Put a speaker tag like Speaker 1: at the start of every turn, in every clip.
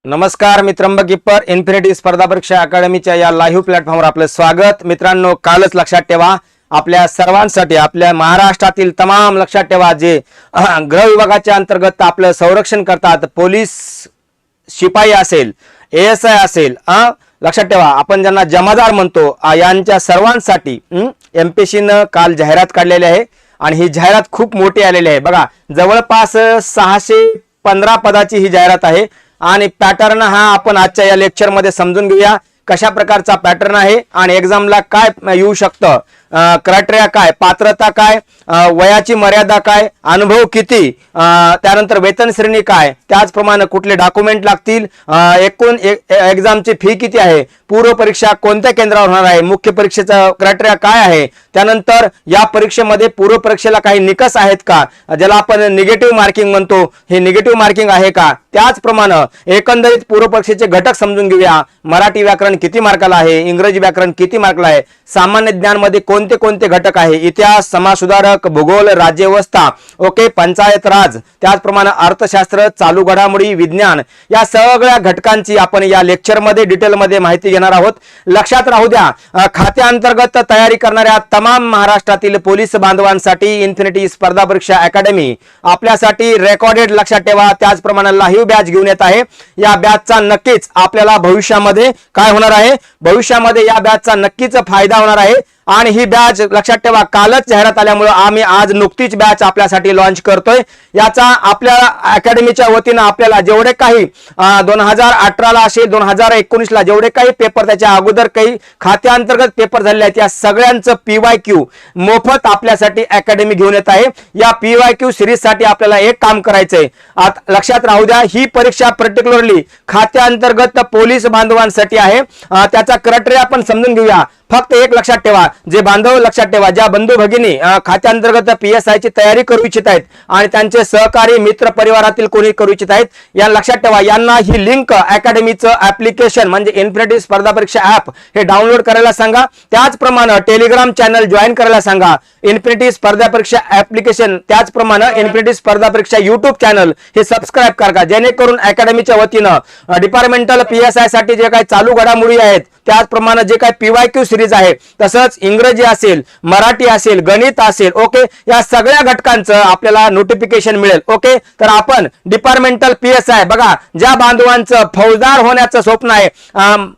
Speaker 1: नमस्कार, मी त्र्यंबक गिप्पर. इन्फिनिटी स्पर्धा परीक्षा अकॅडमीच्या या लाईव्ह प्लॅटफॉर्मवर आपलं स्वागत. मित्रांनो, कालच लक्षात ठेवा, आपल्या सर्वांसाठी, आपल्या महाराष्ट्रातील तमाम लक्षात ठेवा, जे गृह विभागाच्या अंतर्गत आपलं संरक्षण करतात, पोलीस शिपाई असेल, ASI असेल, लक्षात ठेवा, आपण ज्यांना जमादार म्हणतो, यांच्या सर्वांसाठी MPSC न काल जाहिरात काढलेली आहे आणि ही जाहिरात खूप मोठी आलेली आहे. बघा, जवळपास 615 पदाची ही जाहिरात आहे आणि पॅटर्न हा आपण आजच्या या लेक्चर मध्ये समजून घेऊया. कशा प्रकारचा पॅटर्न आहे आणि एक्झामला काय येऊ शकतं, क्रायटेरिया काय, पात्रता काय, वयाची मर्यादा काय, अनुभव किती, त्यानंतर वेतन श्रेणी काय, त्याचप्रमाणे कुठले डॉक्युमेंट लागतील, एकूण एक्झामची फी किती आहे, पूर्व परीक्षा कोणत्या केंद्रावर होणार आहे, मुख्य परीक्षेचा क्रायटेरिया काय आहे, त्यानंतर या परीक्षेमध्ये पूर्व परीक्षेला काही निकष आहेत का, ज्याला आपण निगेटिव्ह मार्किंग म्हणतो, हे निगेटिव्ह मार्किंग आहे का, त्याचप्रमाणे एकंदरीत पूर्व परीक्षेचे घटक समजून घेऊया. मराठी व्याकरण किती मार्काला आहे, इंग्रजी व्याकरण किती मार्काला आहे, सामान्य ज्ञान मध्ये कोणते कोणते घटक आहे, इतिहास, समाज सुधारक, भूगोल, राज्यव्यवस्था, ओके, पंचायत राज, त्याचप्रमाणे अर्थशास्त्र, चालू घडामोडी, विज्ञान, या सगळ्या घटकांची आपण या लेक्चर मध्ये डिटेल मध्ये माहिती घेणार आहोत. लक्षात राहू द्या, खात्याअंतर्गत तयारी करणाऱ्या तमाम महाराष्ट्रातील पोलीस बांधवांसाठी इन्फिनिटी स्पर्धा परीक्षा अकॅडमी आपल्यासाठी रेकॉर्डेड, लक्षात ठेवा, त्याचप्रमाणे लाईव्ह बॅच घेऊन येत आहे. या बॅचचा नक्कीच आपल्याला भविष्यामध्ये काय होणार आहे, भविष्यामध्ये या बॅचचा नक्कीच फायदा होणार आहे. आणि ही बॅच लक्षात ठेवा, कालच जाहिरात आल्यामुळे आम्ही आज नुकतीच बॅच आपल्यासाठी लॉन्च करतोय. याचा आपल्या अकॅडमीच्या वतीनं आपल्याला जेवढे काही 2018ला असेल, 2019ला जेवढे काही पेपर, त्याच्या अगोदर काही खात्याअंतर्गत पेपर झालेले आहेत, या सगळ्यांचं PYQ मोफत आपल्यासाठी अकॅडमी घेऊन येत आहे. या PYQ सिरीज साठी आपल्याला एक काम करायचंय, लक्षात राहू द्या, ही परीक्षा पर्टिक्युलरली खात्याअंतर्गत पोलीस बांधवांसाठी आहे. त्याचा क्रायटेरिया आपण समजून घेऊया. फक्त एक लक्षात ठेवा, जे बांधव, लक्षात ठेवा, ज्या बंधू भगिनी खात्याअंतर्गत PSI ची तयारी करू इच्छित आहेत आणि त्यांचे सहकारी मित्र परिवारातील कोणी करू इच्छित आहेत, या लक्षात ठेवा, यांना ही लिंक अकॅडमीचं ऍप्लिकेशन म्हणजे इन्फिनिटी स्पर्धा परीक्षा ऍप हे डाउनलोड करायला सांगा. त्याचप्रमाणे टेलिग्राम चॅनल जॉईन करायला सांगा. इन्फिनिटी स्पर्धा परीक्षा ऍप्लिकेशन, त्याचप्रमाणे इन्फिनिटी स्पर्धा परीक्षा YouTube चॅनल हे सबस्क्राईब करा, जेणेकरून अकॅडमीच्या वतीनं डिपार्टमेंटल PSI साठी जे काही चालू घडामोडी आहेत, त्याचप्रमाणे जे काही PYQ सिरीज आहे, तसंच इंग्रजी असेल, मराठी असेल, गणित असेल, ओके, या सगळ्या घटकांचं आपल्याला नोटिफिकेशन मिळेल. ओके, तर आपण डिपार्टमेंटल PSI, बघा, ज्या बांधवांचं फौजदार होण्याचं स्वप्न आहे,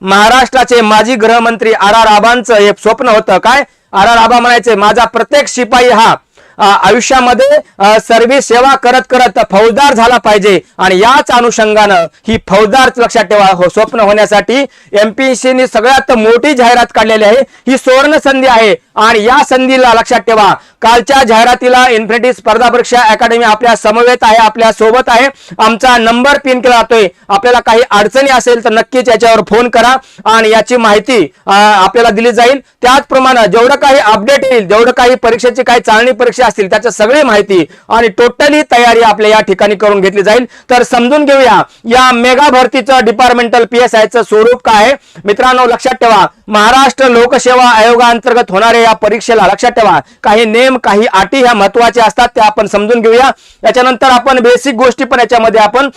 Speaker 1: महाराष्ट्राचे माजी गृहमंत्री RR आबांचं हे स्वप्न होतं. काय, RR आबा म्हणायचे, माझा प्रत्येक शिपाई हा आयुष्यामध्ये सर्व्हिस सेवा करत करत फौजदार झाला पाहिजे आणि याच अनुषंगानं ही फौजदार, लक्षात ठेवा, स्वप्न होण्यासाठी MPSC ने सगळ्यात मोठी जाहिरात काढलेली आहे. ही सुवर्ण संधी आहे आणि या संधीला लक्षात ठेवा, कालच्या जाहिरातीला इन्फिनिटी स्पर्धा परीक्षा अकॅडमी आपल्या समवेत आहे, आपल्या सोबत आहे. आमचा नंबर पिन केला जातोय. आपल्याला काही अडचणी असेल तर नक्कीच याच्यावर फोन करा आणि याची माहिती आपल्याला दिली जाईल. त्याचप्रमाणे जेवढं काही अपडेट येईल, जेवढं काही परीक्षेची काही चालणी परीक्षा असतील, त्याची सगळी माहिती आणि टोटली तयारी आपल्या या ठिकाणी करून घेतली जाईल. तर समजून घेऊया या मेगा भरतीचं डिपार्टमेंटल PSI चं स्वरूप काय आहे. मित्रांनो, लक्षात ठेवा, महाराष्ट्र लोकसेवा आयोगाअंतर्गत होणाऱ्या या परीक्षेला, लक्षात ठेवा, काही नेम, काही अटी ह्या महत्वाच्या असतात, त्या आपण समजून घेऊया. याच्यानंतर आपण बेसिक गोष्टी पण याच्यामध्ये आपण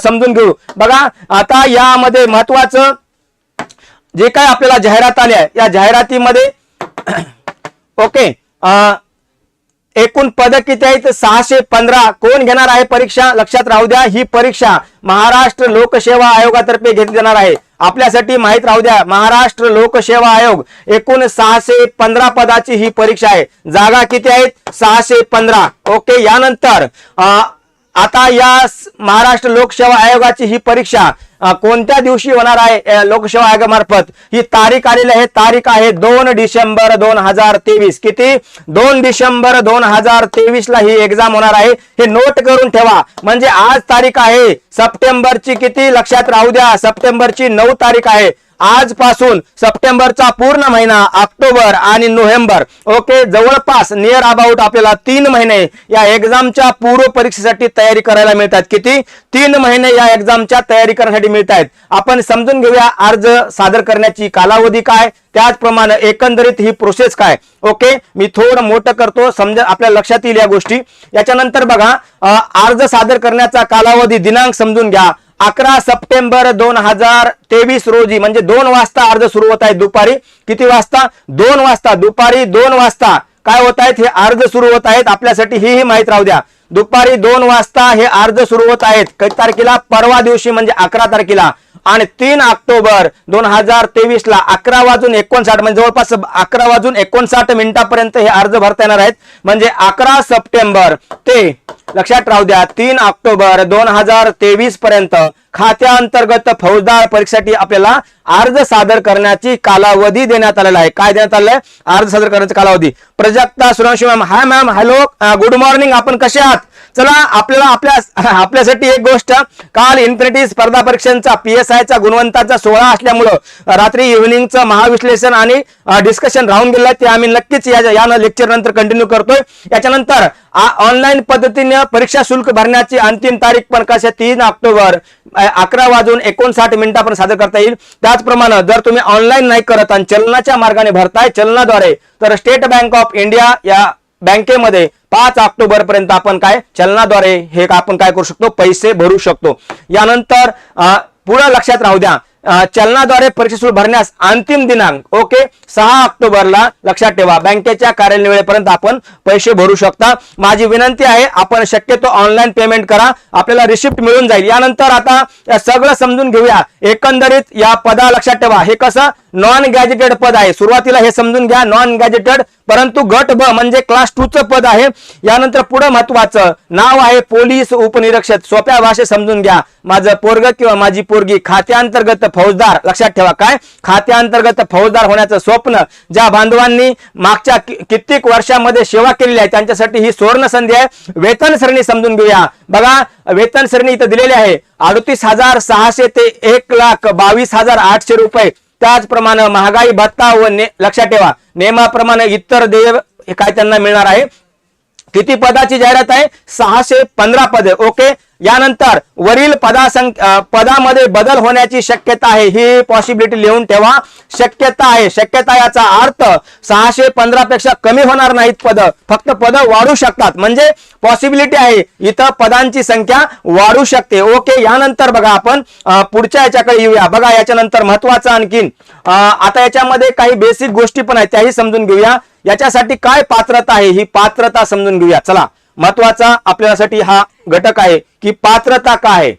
Speaker 1: समजून घेऊ. बघा, आता यामध्ये महत्वाचं जे काय आपल्याला जाहिरात आली आहे, या जाहिरातीमध्ये ओके, एकूण पद किती आहेत, 615. कोण घेणार आहे परीक्षा, लक्षात राहू द्या, ही परीक्षा महाराष्ट्र लोकसेवा आयोगातर्फे घेतली जाणार आहे. आपल्यासाठी माहित राहू द्या, महाराष्ट्र लोकसेवा आयोग एकूण 615 पदाची ही परीक्षा आहे. जागा किती आहेत, 615. ओके, यानंतर आता या महाराष्ट्र लोकसेवा आयोगाची ही परीक्षा कोणत्या दिवशी होणार आहे, लोकसेवा आयोगामार्फत ही तारीख आलेली आहे. तारीख आहे 2 डिसेंबर 2023. किती, 2 डिसेंबर 2023 ला ही एक्झाम होणार आहे. हे नोट करून ठेवा, म्हणजे आज तारीख आहे सप्टेंबरची किती, लक्षात राहू द्या, सप्टेंबरची 9 तारीख आहे. आजपासून सप्टेंबरचा पूर्ण महिना, ऑक्टोबर आणि नोव्हेंबर, ओके, जवळपास नियर अबाउट आपल्याला 3 महिने या एक्झामच्या पूर्व परीक्षेसाठी तयारी करायला मिळतात. किती, 3 महिने या एक्झामच्या तयारी करण्यासाठी मिळतात. आपण समजून घेऊया अर्ज सादर करण्याची कालावधी काय, त्याचप्रमाणे एकंदरीत ही प्रोसेस काय. ओके, मी थोडं मोठं करतो, समजा आपल्या लक्षात येईल या गोष्टी. याच्यानंतर बघा, अर्ज सादर करण्याचा कालावधी, दिनांक समजून घ्या. 11 सप्टेंबर 2023 रोजी म्हणजे 2 वाजता अर्ज सुरू होत आहे दुपारी. किती वाजता? 2 वाजता. दुपारी 2 वाजता काय होत आहेत? हे अर्ज सुरू होत आहेत. आपल्यासाठी ही माहित राहू द्या. दुपारी 2 वाजता हे अर्ज सुरू होत आहेत. किती तारखेला? परवा दिवशी म्हणजे 11 तारखेला. आणि 3 ऑक्टोबर 2023 ला 11:59 म्हणजे जवळपास 11:59 हे अर्ज भरता येणार आहेत. म्हणजे 11 सप्टेंबर ते लक्षात राहू द्या 3 ऑक्टोबर 2023 पर्यंत खात्याअंतर्गत फौजदार परीक्षेसाठी आपल्याला अर्ज सादर करण्याची कालावधी देण्यात आलेला आहे. काय देण्यात आलंय? अर्ज सादर करण्याचा कालावधी. प्रजक्ता सुरांशू मॅम, हाय मॅम, हॅलो, गुड मॉर्निंग, आपण कसे आहात? चला, आपल्यासाठी एक गोष्ट, काल इन्फिनिटी स्पर्धा परीक्षांचा PSIचा गुणवंताचा 16 असल्यामुळं रात्री इव्हिनिंगचं महाविश्लेषण आणि डिस्कशन राहून गेलं. ते आम्ही नक्कीच या लेक्चर नंतर कंटिन्यू करतोय. याच्यानंतर ऑनलाईन पद्धतीने परीक्षा शुल्क भरण्याची अंतिम तारीख पण कशी? 3 ऑक्टोबर 11:59 सादर करता येईल. त्याचप्रमाणे जर तुम्ही ऑनलाईन नाही करत आणि चलनाच्या मार्गाने भरताय चलनाद्वारे, तर स्टेट बँक ऑफ इंडिया या बँकेमध्ये 5 ऑक्टोबर पर्यंत आपण काय चलनाद्वारे हे आपण काय करू शकतो? पैसे भरू शकतो. यानंतर पुढे लक्षात राहू द्या, चलनाद्वारे परीक्षा शुल्क भरण्यास अंतिम दिनांक ओके 6 ऑक्टोबरला लक्षात ठेवा. बँकेच्या कार्यालयापर्यंत आपण पैसे भरू शकता. माझी विनंती आहे, आपण शक्यतो ऑनलाईन पेमेंट करा, आपल्याला रिसिप्ट मिळून जाईल. यानंतर आता सगळं समजून घेऊया. एकंदरीत या पदा लक्षात ठेवा, हे कसं नॉन गॅजेटेड पद आहे. सुरुवातीला हे समजून घ्या, नॉन गॅजेटेड, परंतु गट ब म्हणजे क्लास 2 चं पद आहे. यानंतर पुढे महत्वाचं नाव आहे पोलीस उपनिरीक्षक. सोप्या भाषेत समजून घ्या, माझं पोरग किंवा माझी पोरगी खात्याअंतर्गत फौजदार. लक्षात ठेवा, काय खात्याअंतर्गत फौजदार होण्याचं स्वप्न ज्या बांधवांनी मागच्या कित्येक वर्षामध्ये सेवा केलेली आहे त्यांच्यासाठी ही सुवर्ण संधी आहे. वेतन श्रेणी समजून घेऊया. बघा, वेतन श्रेणी इथं दिलेली आहे 38,600 ते 1,22,800 रुपये. त्याचप्रमाणे महागाई भत्ता व लक्षात ठेवा नियमाप्रमाणे इतर देय हे काय त्यांना मिळणार आहे. किती पदाची जाहिरात आहे? 615 पदे. ओके. यानंतर वरील पदामध्ये बदल होण्याची शक्यता आहे. ही पॉसिबिलिटी लिहून ठेवा. शक्यता आहे. शक्यता याचा अर्थ 615 पेक्षा कमी होणार नाहीत पद, फक्त पद वाढू शकतात. म्हणजे पॉसिबिलिटी आहे, इथं पदांची संख्या वाढू शकते. ओके. यानंतर बघा आपण पुढच्या याच्याकडे येऊया. बघा, याच्यानंतर महत्वाचं आणखीन आता याच्यामध्ये काही बेसिक गोष्टी पण आहेत, त्याही समजून घेऊया. याच्यासाठी काय पात्रता आहे ही पात्रता समजून घेऊया. चला, महत्वाचा आपल्यासाठी हा घटक आहे की पात्रता काय आहे.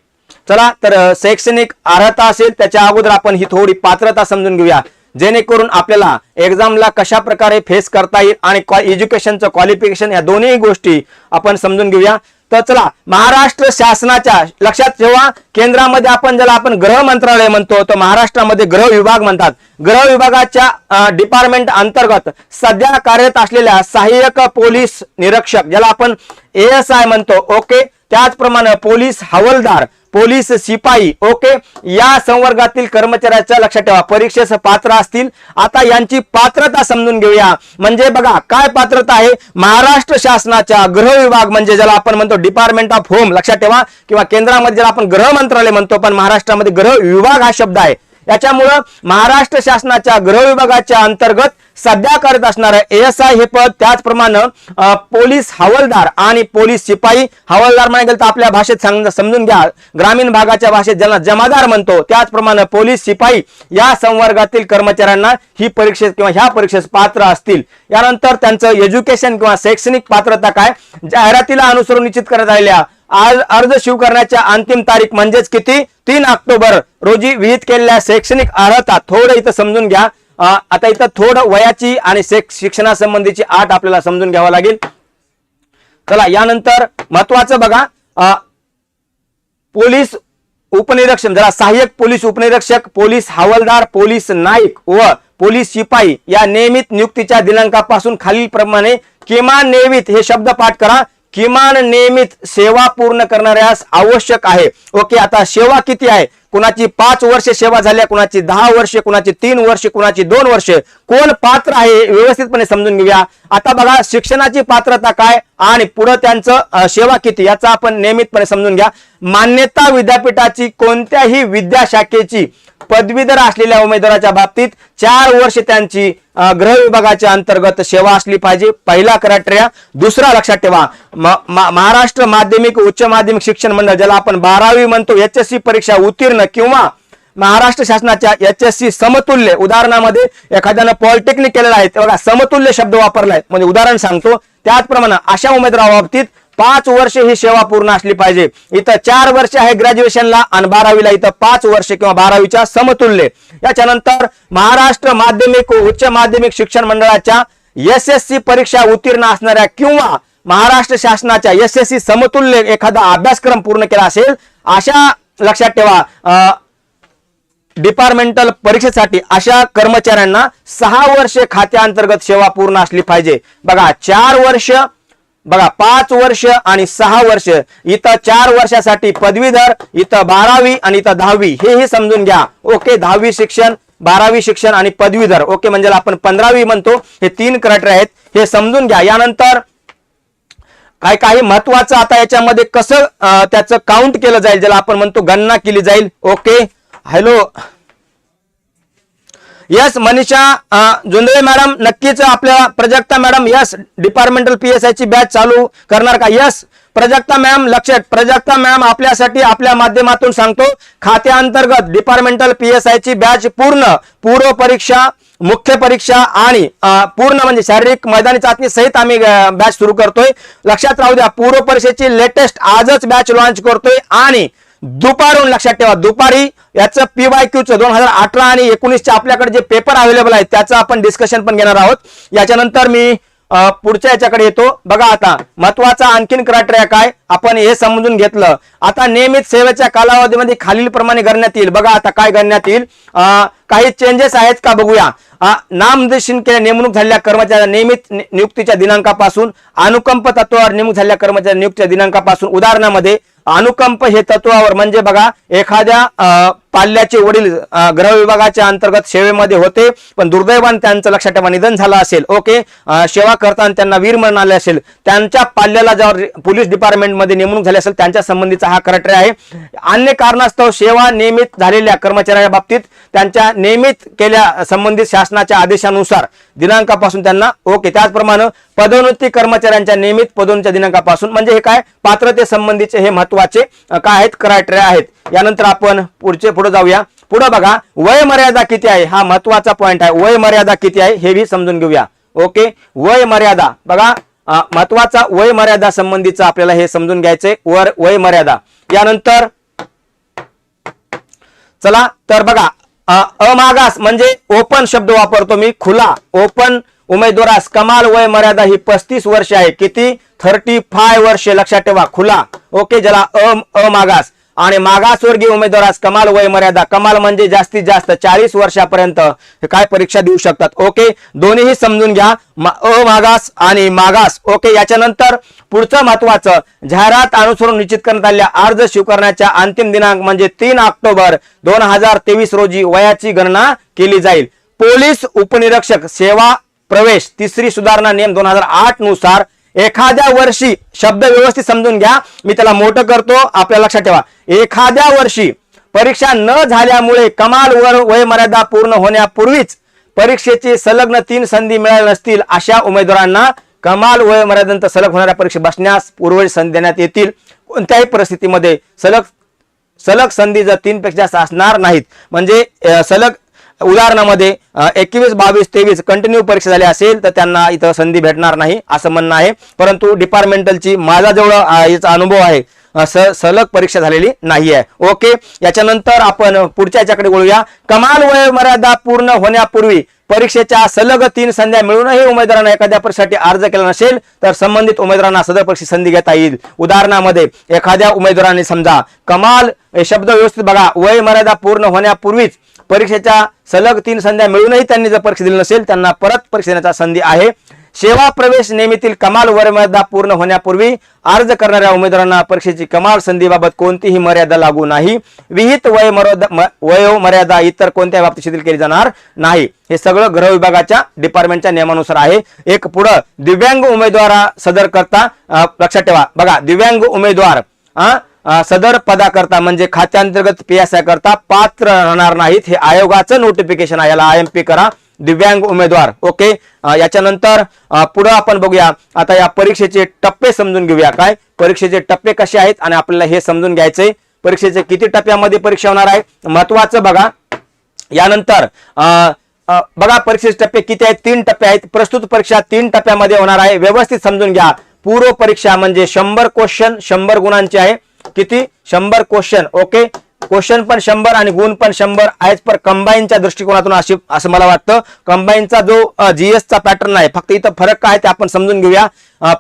Speaker 1: चला, तर शैक्षणिक अर्हता असेल त्याच्या अगोदर आपण ही थोडी पात्रता समजून घेऊया, जेणेकरून आपल्याला एक्झामला कशा प्रकारे फेस करता येईल आणि एज्युकेशनचं क्वालिफिकेशन या दोन्ही गोष्टी आपण समजून घेऊया. तर चला, महाराष्ट्र शासनाच्या लक्षात ठेवा, केंद्रामध्ये आपण ज्याला आपण गृह मंत्रालय म्हणतो, तर महाराष्ट्रामध्ये गृह विभाग म्हणतात. गृह विभागाच्या डिपार्टमेंट अंतर्गत सध्या कार्यरत असलेल्या सहाय्यक पोलीस निरीक्षक ज्याला आपण ASI म्हणतो. ओके. त्याचप्रमाणे पोलीस हवालदार, पोलीस शिपाई. ओके. या संवर्गातील कर्मचाऱ्याच्या लक्षात ठेवा परीक्षेस पात्र असतील. आता यांची पात्रता समजून घेऊया. म्हणजे बघा काय पात्रता आहे. महाराष्ट्र शासनाच्या गृह विभाग म्हणजे ज्याला आपण म्हणतो डिपार्टमेंट ऑफ होम लक्षात ठेवा, किंवा केंद्रामध्ये ज्याला आपण गृह मंत्रालय म्हणतो, पण महाराष्ट्रामध्ये गृह विभाग हा शब्द आहे. याच्यामुळं महाराष्ट्र शासनाच्या गृह विभागाच्या अंतर्गत सध्या करत असणारे ASI हे पद. त्याचप्रमाणे पोलीस हवालदार आणि पोलीस शिपाई. हवालदार म्हणाल तर आपल्या भाषेत समजून घ्या, ग्रामीण भागाच्या भाषेत ज्यांना जमादार म्हणतो. त्याचप्रमाणे पोलीस शिपाई या संवर्गातील कर्मचाऱ्यांना ही परीक्षेत किंवा ह्या परीक्षेस पात्र असतील. यानंतर त्यांचं एज्युकेशन किंवा शैक्षणिक पात्रता काय जाहिरातीला अनुसरून निश्चित करण्यात आलेल्या अर्ज शिव करण्याच्या अंतिम तारीख म्हणजेच किती 3 ऑक्टोबर रोजी विहित केलेल्या शैक्षणिक अर्हता थोडं इथं समजून घ्या. आता इथं थोडं वयाची आणि शिक्षणासंबंधीची अट आपल्याला समजून घ्यावा लागेल. चला, यानंतर महत्वाचं बघा, पोलीस उपनिरीक्षक ज्याला सहाय्यक पोलीस उपनिरीक्षक, पोलीस हवालदार, पोलीस नाईक व पोलीस शिपाई या नियमित नियुक्तीच्या दिनांकापासून खालीलप्रमाणे किमान नियमित हे शब्द पाठ करा. किमान नियमित सेवा पूर्ण करणाऱ्यास आवश्यक आहे. ओके. आता सेवा किती आहे? कुणाची 5 वर्ष सेवा झाल्या, कुणाची 10 वर्ष, कुणाची 3 वर्ष, कुणाची 2 वर्ष. कोण पात्र आहे व्यवस्थितपणे समजून घेऊया. आता बघा, शिक्षणाची पात्रता काय आणि पुढे त्यांचं सेवा किती याचा आपण नियमितपणे समजून घ्या. मान्यता विद्यापीठाची कोणत्याही विद्याशाखेची पदवीधर असलेल्या उमेदवाराच्या बाबतीत 4 वर्ष त्यांची गृह विभागाच्या अंतर्गत सेवा असली पाहिजे. पहिला क्रायटेरिया. दुसरा लक्षात ठेवा, महाराष्ट्र माध्यमिक उच्च माध्यमिक शिक्षण मंडळ ज्याला आपण 12वी म्हणतो, HSC परीक्षा उत्तीर्ण किंवा महाराष्ट्र शासनाच्या HSC समतुल्य. उदाहरणामध्ये एखाद्यानं पॉलिटेक्निक केलेलं आहे बघा, समतुल्य शब्द वापरलाय म्हणजे उदाहरण सांगतो. त्याचप्रमाणे अशा उमेदवाराबाबतीत 5 वर्ष ही सेवा पूर्ण असली पाहिजे. इथं 4 वर्ष आहे ग्रॅज्युएशनला आणि 12वीला, इथं 5 वर्ष किंवा 12वीच्या समतुल्य. याच्यानंतर महाराष्ट्र माध्यमिक उच्च माध्यमिक शिक्षण मंडळाच्या SSC परीक्षा उत्तीर्ण असणाऱ्या किंवा महाराष्ट्र शासनाच्या SSC समतुल्य एखादा अभ्यासक्रम पूर्ण केला असेल अशा लक्षात ठेवा डिपार्टमेंटल परीक्षेसाठी अशा कर्मचाऱ्यांना 6 वर्ष खात्याअंतर्गत सेवा पूर्ण असली पाहिजे. बघा 4 वर्ष, बघा 5 वर्ष आणि 6 वर्ष. इथं 4 वर्षासाठी पदवीधर, इथं 12वी आणि इथं 10वी हेही समजून घ्या. ओके, 10वी शिक्षण, 12वी शिक्षण आणि पदवीधर. ओके, म्हणजे आपण 15वी म्हणतो. हे 3 क्रायटेरिया आहेत, हे समजून घ्या. यानंतर काही महत्वाचं आता याच्यामध्ये कसं त्याचं काउंट केलं जाईल, ज्याला आपण म्हणतो गणना केली जाईल. Okay, hello, yes Manisha Jondhale madam, नक्कीच आपल्या Prajakta madam yes departmental PSI ची बॅच चालू करणार का? यस प्रजक्ता मॅम, लक्षात प्रजक्ता मॅम आपल्यासाठी आपल्या माध्यमातून सांगतो, खात्याअंतर्गत डिपार्टमेंटल PSI ची बॅच पूर्व परीक्षा, मुख्य परीक्षा आणि पूर्ण म्हणजे शारीरिक मैदानी चाचणी सहित आम्ही बॅच सुरू करतोय. लक्षात राहू द्या, पूर्व परीक्षेची लेटेस्ट आजच बॅच लॉन्च करतोय आणि दुपारून लक्षात ठेवा, दुपारी याचं PYQचं 2018 आणि 19चे आपल्याकडे जे पेपर अवेलेबल आहेत त्याचं आपण डिस्कशन पण घेणार आहोत. याच्यानंतर मी पुढच्या याच्याकडे येतो. बघा आता महत्वाचा आणखीन क्रायटेरिया काय आपण हे समजून घेतलं. आता नियमित सेवेच्या कालावधीमध्ये खालील प्रमाणे करण्यात येईल. बघा आता काय करण्यात येईल, काही चेंजेस आहेत का बघूया. नामनिर्देशन केल्या नेमणूक झालेल्या कर्मचाऱ्यांच्या नियमित नियुक्तीच्या दिनांकापासून अनुकंप तत्वावर नेमणूक झालेल्या कर्मचाऱ्यांच्या नियुक्तीच्या दिनांकापासून. उदाहरणामध्ये अनुकंप हे तत्वावर म्हणजे बघा एखाद्या पाल्याचे वडील गृह विभागाच्या अंतर्गत सेवेमध्ये होते पण दुर्दैवाने त्यांचं लक्षात ठेवा निधन झालं असेल. ओके, सेवा करताना त्यांना वीरमरण आले असेल, त्यांच्या पाल्याला जर पोलीस डिपार्टमेंटमध्ये नेमणूक झाली असेल त्यांच्या संबंधीचा हा क्रायटेरिया आहे. अन्य कारणास्तव सेवा नियमित झालेल्या कर्मचाऱ्यांच्या बाबतीत त्यांच्या नियमित केल्या संबंधित शासनाच्या आदेशानुसार दिनांकापासून त्यांना. ओके, त्याचप्रमाणे पदोन्नती कर्मचाऱ्यांच्या नियमित पदोन्नतीच्या दिनांकापासून. म्हणजे हे काय पात्रते संबंधीचे हे महत्वाचे काय आहेत क्रायटेरिया आहेत. यानंतर आपण पुढे जाऊया. पुढे बघा वय मर्यादा किती आहे, हा महत्वाचा पॉइंट आहे. वय मर्यादा किती आहे हे भी समजून घेऊया. ओके, वय मर्यादा बघा महत्वाचा वय मर्यादा संबंधीचा आपल्याला हे समजून घ्यायचंय. वय मर्यादा. यानंतर चला तर बघा अमागास म्हणजे ओपन शब्द वापरतो मी, खुला ओपन उमेदवारास कमाल वय मर्यादा ही 35 वर्ष आहे. किती? 35 वर्ष लक्षात ठेवा, खुला. ओके, ज्याला अमागास. आणि मागासवर्गीय उमेदवारास कमाल वय मर्यादा, कमाल म्हणजे जास्तीत जास्त 40 वर्षापर्यंत काय परीक्षा देऊ शकतात. ओके, दोन्हीही समजून घ्या, अमागास आणि मागास. ओके, याच्यानंतर पुढचं महत्वाचं जाहिरात अनुसरून निश्चित करण्यात आलेल्या अर्ज स्वीकारण्याच्या अंतिम दिनांक म्हणजे 3 ऑक्टोबर 2023 रोजी वयाची गणना केली जाईल. पोलीस उपनिरीक्षक सेवा प्रवेश तिसरी सुधारणा नियम 2008 नुसार एखाद्या वर्षी, शब्द व्यवस्थित समजून घ्या, मी त्याला मोठं करतो आपल्याला लक्षात ठेवा, एखाद्या वर्षी परीक्षा न झाल्यामुळे कमाल वय मर्यादा पूर्ण होण्यापूर्वीच परीक्षेची सलग्न 3 संधी मिळाल्या नसतील अशा उमेदवारांना कमाल वय मर्यादेनंतर सलग होणाऱ्या परीक्षा बसण्यास पूर्व संधी देण्यात येतील. कोणत्याही परिस्थितीमध्ये सलग संधी जर 3 पेक्षा जास्त असणार नाहीत म्हणजे सलग उदाहरणामध्ये 21, 22, 23 कंटिन्यू परीक्षा झाली असेल तर त्यांना इथं संधी भेटणार नाही असं म्हणणं आहे. परंतु डिपार्टमेंटलची माझा जेवढा याचा अनुभव आहे सलग परीक्षा झालेली नाही आहे. ओके, याच्यानंतर आपण पुढच्या याच्याकडे बोलूया. कमाल वय मर्यादा पूर्ण होण्यापूर्वी परीक्षेच्या सलग 3 संध्या मिळूनही उमेदवारांना एखाद्या परीक्षेसाठी अर्ज केला नसेल तर संबंधित उमेदवारांना सदर परीक्षेत संधी घेता येईल. उदाहरणामध्ये एखाद्या उमेदवाराने समजा कमाल शब्द व्यवस्थित बघा, वय मर्यादा पूर्ण होण्यापूर्वीच परीक्षेच्या सलग 3 संध्या मिळूनही त्यांनी जर परीक्षा दिली नसेल त्यांना परत परीक्षा देण्याचा संधी आहे. सेवा प्रवेश नेहमीतील कमाल वयोमर्यादा पूर्ण होण्यापूर्वी अर्ज करणाऱ्या उमेदवारांना परीक्षेची कमाल संधीबाबत कोणतीही मर्यादा लागू नाही. विहित वयोमर्यादा इतर कोणत्या बाबतीत शिथिल केली जाणार नाही. हे सगळं गृह विभागाच्या डिपार्टमेंटच्या नियमानुसार आहे. एक पुढं दिव्यांग उमेदवार सदर करता लक्षात ठेवा बघा, दिव्यांग उमेदवार सदर पदाकरता म्हणजे खात्यांतर्गत PSI करता पात्र राहणार नाहीत. हे आयोगाचं नोटिफिकेशन आहे, याला IMP करा. दिव्यांग उमेदवार ओके. याच्यानंतर पुढे आपण बघूया आता या परीक्षेचे टप्पे समजून घेऊया. काय परीक्षेचे टप्पे कसे आहेत आणि आपल्याला हे समजून घ्यायचंय. परीक्षेचे किती टप्प्यामध्ये परीक्षा होणार आहे महत्वाचं बघा. यानंतर बघा परीक्षेचे टप्पे किती आहेत, 3 टप्पे आहेत. प्रस्तुत परीक्षा 3 टप्प्यामध्ये होणार आहे. व्यवस्थित समजून घ्या. पूर्व परीक्षा म्हणजे 100 क्वेश्चन 100 गुणांचे आहे. किती 100 क्वेश्चन ओके. क्वेश्चन पण 100 आणि गुण पण 100 ॲज पर कंबाईनच्या दृष्टिकोनातून असं मला वाटतं. कंबाईनचा जो GS चा पॅटर्न आहे, फक्त इथं फरक काय ते आपण समजून घेऊया.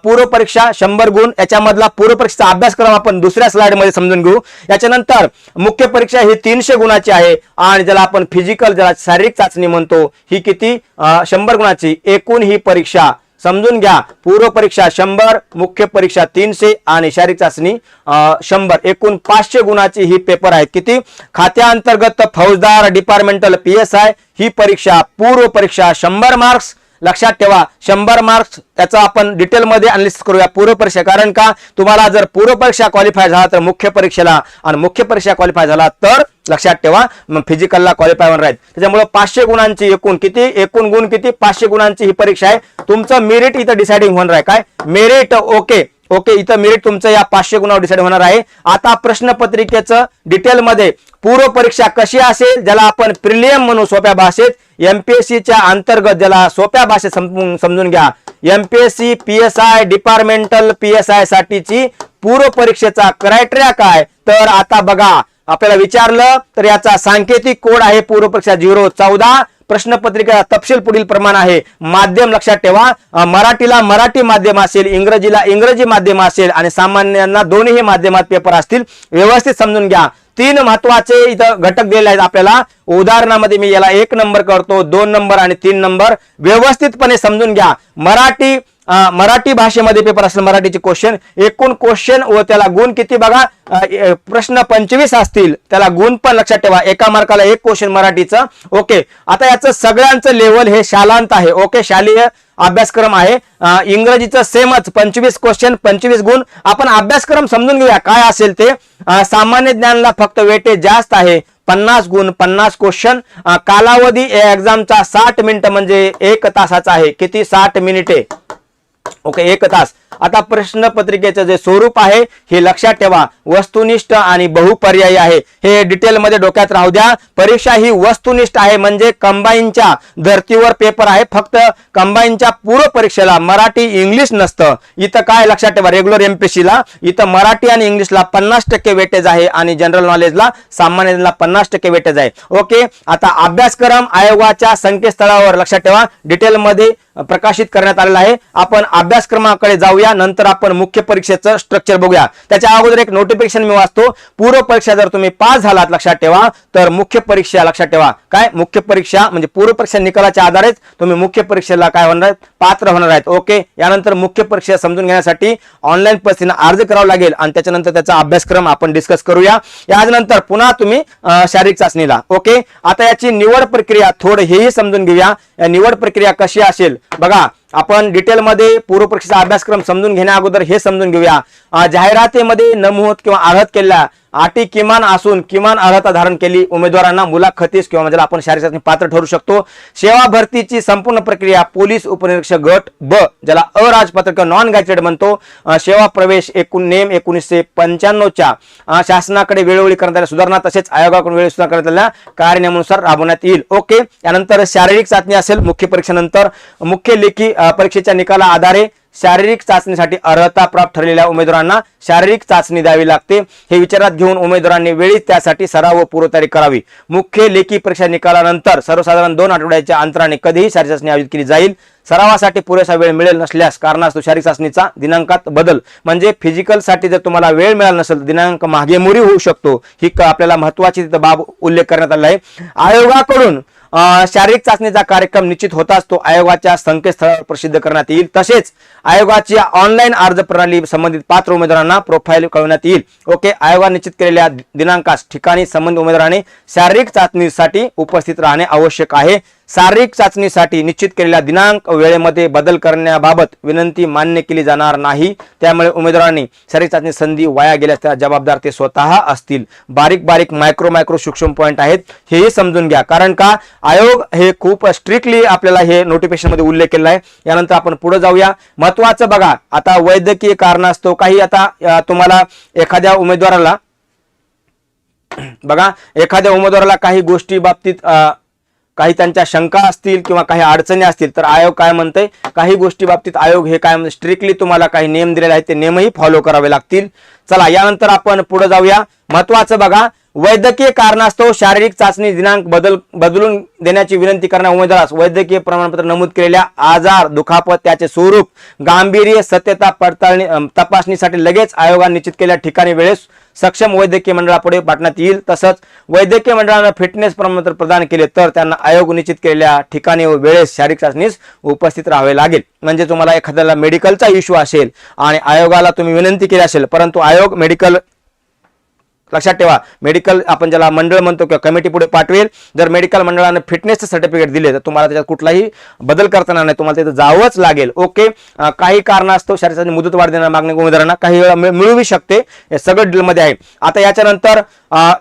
Speaker 1: पूर्व परीक्षा 100 गुण, याच्यामधला पूर्व परीक्षेचा अभ्यासक्रम आपण दुसऱ्या स्लाइड मध्ये समजून घेऊ. याच्यानंतर मुख्य परीक्षा ही 300 गुणाची आहे आणि ज्याला आपण फिजिकल ज्याला शारीरिक चाचणी म्हणतो ही किती 100 गुणाची. एकूण ही परीक्षा समजून घ्या. पूर्व परीक्षा 100, मुख्य परीक्षा 300 आणि शारीरिक चाचणी 100, एकूण 500 गुणाची ही पेपर आहेत. किती खात्याअंतर्गत फौजदार डिपार्टमेंटल PSI ही परीक्षा पूर्व परीक्षा 100 मार्क्स. लक्षात ठेवा 100 मार्क्स. त्याचं आपण डिटेलमध्ये अनालिसिस करूया पूर्व परीक्षा. कारण का तुम्हाला जर पूर्व परीक्षा क्वालिफाय झाला तर मुख्य परीक्षेला आणि मुख्य परीक्षा क्वालिफाय झाला तर लक्षात ठेवा मग फिजिकलला क्वालिफाय होणार आहेत. त्याच्यामुळे 500 गुणांची एकूण किती एकूण गुण किती 500 गुणांची ही परीक्षा आहे. तुमचं मेरिट इथं डिसाइडिंग होणार आहे. काय मेरिट ओके ओके. इथं मेरिट तुमचं या 500 गुणावर डिसाइड होणार आहे. आता प्रश्नपत्रिकेचं डिटेलमध्ये पूर्व परीक्षा कशी असेल ज्याला आपण प्रिलियम म्हणू सोप्या भाषेत. MPSC च्या अंतर्गत ज्याला सोप्या भाषेत समजून घ्या. MPSC PSI डिपार्टमेंटल PSI साठीची पूर्व परीक्षेचा क्रायटेरिया काय तर आता बघा आपल्याला विचारलं तर याचा सांकेतिक कोड आहे पूर्व परीक्षा 014. प्रश्नपत्रिकेचा तपशील पुढील प्रमाण आहे. माध्यम लक्षात ठेवा मराठीला मराठी माध्यम असेल, इंग्रजीला इंग्रजी माध्यम असेल आणि सामान्यांना दोन्ही माध्यमात पेपर असतील. व्यवस्थित समजून घ्या. 3 महत्वाचे इथं घटक दिलेले आहेत आपल्याला. उदाहरणामध्ये मी याला 1 नंबर करतो, 2 नंबर आणि 3 नंबर. व्यवस्थितपणे समजून घ्या. मराठी भाषेमध्ये पेपर असेल मराठीचे क्वेश्चन, एकूण क्वेश्चन व त्याला गुण किती बघा. प्रश्न 25 असतील त्याला गुण पण लक्षात ठेवा. एका मार्काला 1 क्वेश्चन मराठीचं ओके. आता याचं सगळ्यांचं लेवल हे शालांत आहे ओके. शालेय अभ्यासक्रम आहे. इंग्रजीचं सेमच 25 क्वेश्चन 25 गुण. आपण अभ्यासक्रम समजून घेऊया काय असेल ते. सामान्य ज्ञानला फक्त वेटेज जास्त आहे 50 गुण 50 क्वेश्चन. कालावधी एक्झामचा 60 मिनिटं म्हणजे 1 तासाचा आहे. किती 60 मिनिटे ओके 1 तास. आता प्रश्नपत्रिकेचं जे स्वरूप आहे हे लक्षात ठेवा. वस्तुनिष्ठ आणि बहुपर्यायी आहे. हे डिटेलमध्ये डोक्यात राहू द्या. परीक्षा ही वस्तुनिष्ठ आहे म्हणजे कंबाईनच्या धर्तीवर पेपर आहे. फक्त कंबाईनच्या पूर्व परीक्षेला मराठी इंग्लिश नसतं. इथं काय लक्षात ठेवा रेग्युलर MPSC ला इथं मराठी आणि इंग्लिशला 50% वेटेज आहे आणि जनरल नॉलेजला सामान्यला 50% वेटेज आहे ओके. आता अभ्यासक्रम आयोगाच्या संकेतस्थळावर लक्षात ठेवा डिटेलमध्ये प्रकाशित करण्यात आलेला आहे. आपण अभ्यासक्रमाकडे जाऊया. नंतर आपण मुख्य परीक्षेचं स्ट्रक्चर बघूया. त्याच्या अगोदर एक नोटिफिकेशन मी वाचतो. पूर्व परीक्षा जर तुम्ही पास झालात लक्षात ठेवा तर मुख्य परीक्षा लक्षात ठेवा. काय मुख्य परीक्षा म्हणजे पूर्व परीक्षा निकालाच्या आधारेच तुम्ही मुख्य परीक्षेला काय होणार आहेत पात्र होणार आहेत ओके. यानंतर मुख्य परीक्षा समजून घेण्यासाठी ऑनलाईन पद्धतीने अर्ज करावा लागेल आणि त्याच्यानंतर त्याचा अभ्यासक्रम आपण डिस्कस करूया. यानंतर पुन्हा तुम्ही शारीरिक चाचणीला ओके. आता याची निवड प्रक्रिया थोडं हेही समजून घेऊया. निवड प्रक्रिया कशी असेल बघा. आपण डिटेलमध्ये पूर्व परीक्षेचा अभ्यासक्रम समजून घेण्या अगोदर हे समजून घेऊया. जाहिरातीमध्ये नमूद किंवा अर्हत केलेल्या अटी किमान असून किमान अर्हता धारण केली उमेदवारांना मुलाखतीस किंवा म्हणजे आपण शारीरिक चाचणी पात्र ठरू शकतो. सेवा भरतीची संपूर्ण प्रक्रिया पोलीस उपनिरीक्षक गट ब ज्याला अराजपत्र किंवा नॉन गॅजेटेड म्हणतो. सेवा प्रवेश नेम 1995 च्या शासनाकडे वेळोवेळी करण्यात आलेल्या सुधारणा तसेच आयोगाकडून वेळोवेळी सुधारणा करण्यात आलेल्या कार्यनियमानुसार राबवण्यात येईल ओके. यानंतर शारीरिक चाचणी असेल मुख्य परीक्षेनंतर. मुख्य लेखी परीक्षेच्या निकाला आधारे शारीरिक चाचणीसाठी अर्हता प्राप्त ठरलेल्या उमेदवारांना शारीरिक चाचणी द्यावी लागते. हे विचारात घेऊन उमेदवारांनी वेळीच त्यासाठी सराव व पूर्वतयारी करावी. मुख्य लेखी परीक्षा निकालानंतर सर्वसाधारण 2 आठवड्याच्या अंतराने कधीही शारीरिक चाचणी आयोजित केली जाईल. सरावासाठी पुरेसा वेळ मिळेल नसल्यास कारणास्तव शारीरिक चाचणीचा दिनांकात बदल, म्हणजे फिजिकलसाठी जर तुम्हाला वेळ मिळाला नसेल तर दिनांक मागेमोरी होऊ शकतो, ही आपल्याला महत्वाची तिथं बाब उल्लेख करण्यात आला आहे. आयोगाकडून शारीरिक चाचणीचा कार्यक्रम निश्चित होताच तो आयोगाच्या संकेतस्थळावर प्रसिद्ध करण्यात येईल. तसेच आयोगाची ऑनलाईन अर्ज प्रणाली संबंधित पात्र उमेदवारांना प्रोफाईल कळवण्यात येईल. ओके, आयोगाने निश्चित केलेल्या दिनांकास ठिकाणी संबंधित उमेदवाराने शारीरिक चाचणीसाठी उपस्थित राहणे आवश्यक आहे. शारीरिक चाचणीसाठी निश्चित केलेल्या दिनांक वेळेमध्ये बदल करण्याबाबत विनंती मान्य केली जाणार नाही. त्यामुळे उमेदवारांनी शारीरिक चाचणी संधी वाया गेल्यास त्या जबाबदार ते स्वतः असतील. बारीक बारीक मायक्रो सूक्ष्म पॉईंट आहेत, हेही समजून घ्या. कारण का आयोग हे खूप स्ट्रिक्टली आपल्याला हे नोटिफिकेशन मध्ये उल्लेख केला आहे. यानंतर आपण पुढे जाऊया. महत्वाचं बघा, आता वैद्यकीय कारणास्तव काही आता तुम्हाला एखाद्या उमेदवाराला काही गोष्टी बाबतीत काही त्यांच्या शंका असतील किंवा काही अडचणी असतील तर आयोग काय म्हणतंय, काही गोष्टी बाबतीत आयोग हे काय म्हणते, स्ट्रिक्टली तुम्हाला काही नियम दिलेले आहेत ते नियमही फॉलो करावे लागतील. चला यानंतर आपण पुढे जाऊया. महत्वाचं बघा, वैद्यकीय कारणास्तव शारीरिक चाचणी दिनांक बदलून देण्याची विनंती करणाऱ्या उमेदवारास वैद्यकीय प्रमाणपत्र नमूद केलेल्या आजार, दुखापत, त्याचे स्वरूप, गांभीर्य, सत्यता पडताळणी तपासणीसाठी लगेच आयोगाने निश्चित केलेल्या ठिकाणी वेळेस सक्षम वैद्यकीय मंडळापुढे पाठवण्यात येईल. तसंच वैद्यकीय मंडळाने फिटनेस प्रमाणपत्र प्रदान केले तर त्यांना आयोग निश्चित केलेल्या ठिकाणी व वेळेस शारीरिक चाचणीस उपस्थित राहावे लागेल. म्हणजे तुम्हाला एखाद्याला मेडिकलचा इश्यू असेल आणि आयोगाला तुम्ही विनंती केली असेल, परंतु आयोग मेडिकल, लक्षात ठेवा, मेडिकल आपण ज्याला मंडळ म्हणतो किंवा कमिटी पुढे पाठवेल. जर मेडिकल मंडळाने फिटनेसचे सर्टिफिकेट दिले तर तुम्हाला त्याच्यात कुठलाही बदल करताना नाही, तुम्हाला तिथे जावंच लागेल. ओके, काही कारणास्तव शारीरिक मुदतवाढ देणार मागणी उमेदवारांना काही वेळा मिळू शकते, हे सगळं डीलमध्ये आहे. आता याच्यानंतर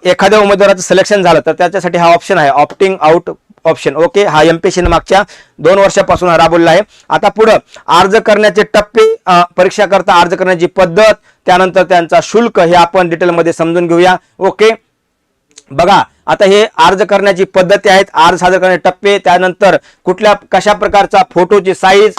Speaker 1: एखाद्या उमेदवाराचं सिलेक्शन झालं तर त्याच्यासाठी हा ऑप्शन आहे, ऑप्टिंग आउट ऑप्शन. ओके, हा एमपीएससी मागच्या 2 वर्षापासून राबवलेला आहे. आता पुढे अर्ज करण्याचे टप्पे, परीक्षा करता अर्ज करण्याची पद्धत, त्यानंतर त्यांचा शुल्क हे आपण डिटेलमध्ये समजून घेऊया. ओके, बघा आता हे अर्ज करण्याची पद्धती आहेत, अर्ज सादर करण्याचे टप्पे, त्यानंतर कुठल्या कशा प्रकारचा फोटोची साईज,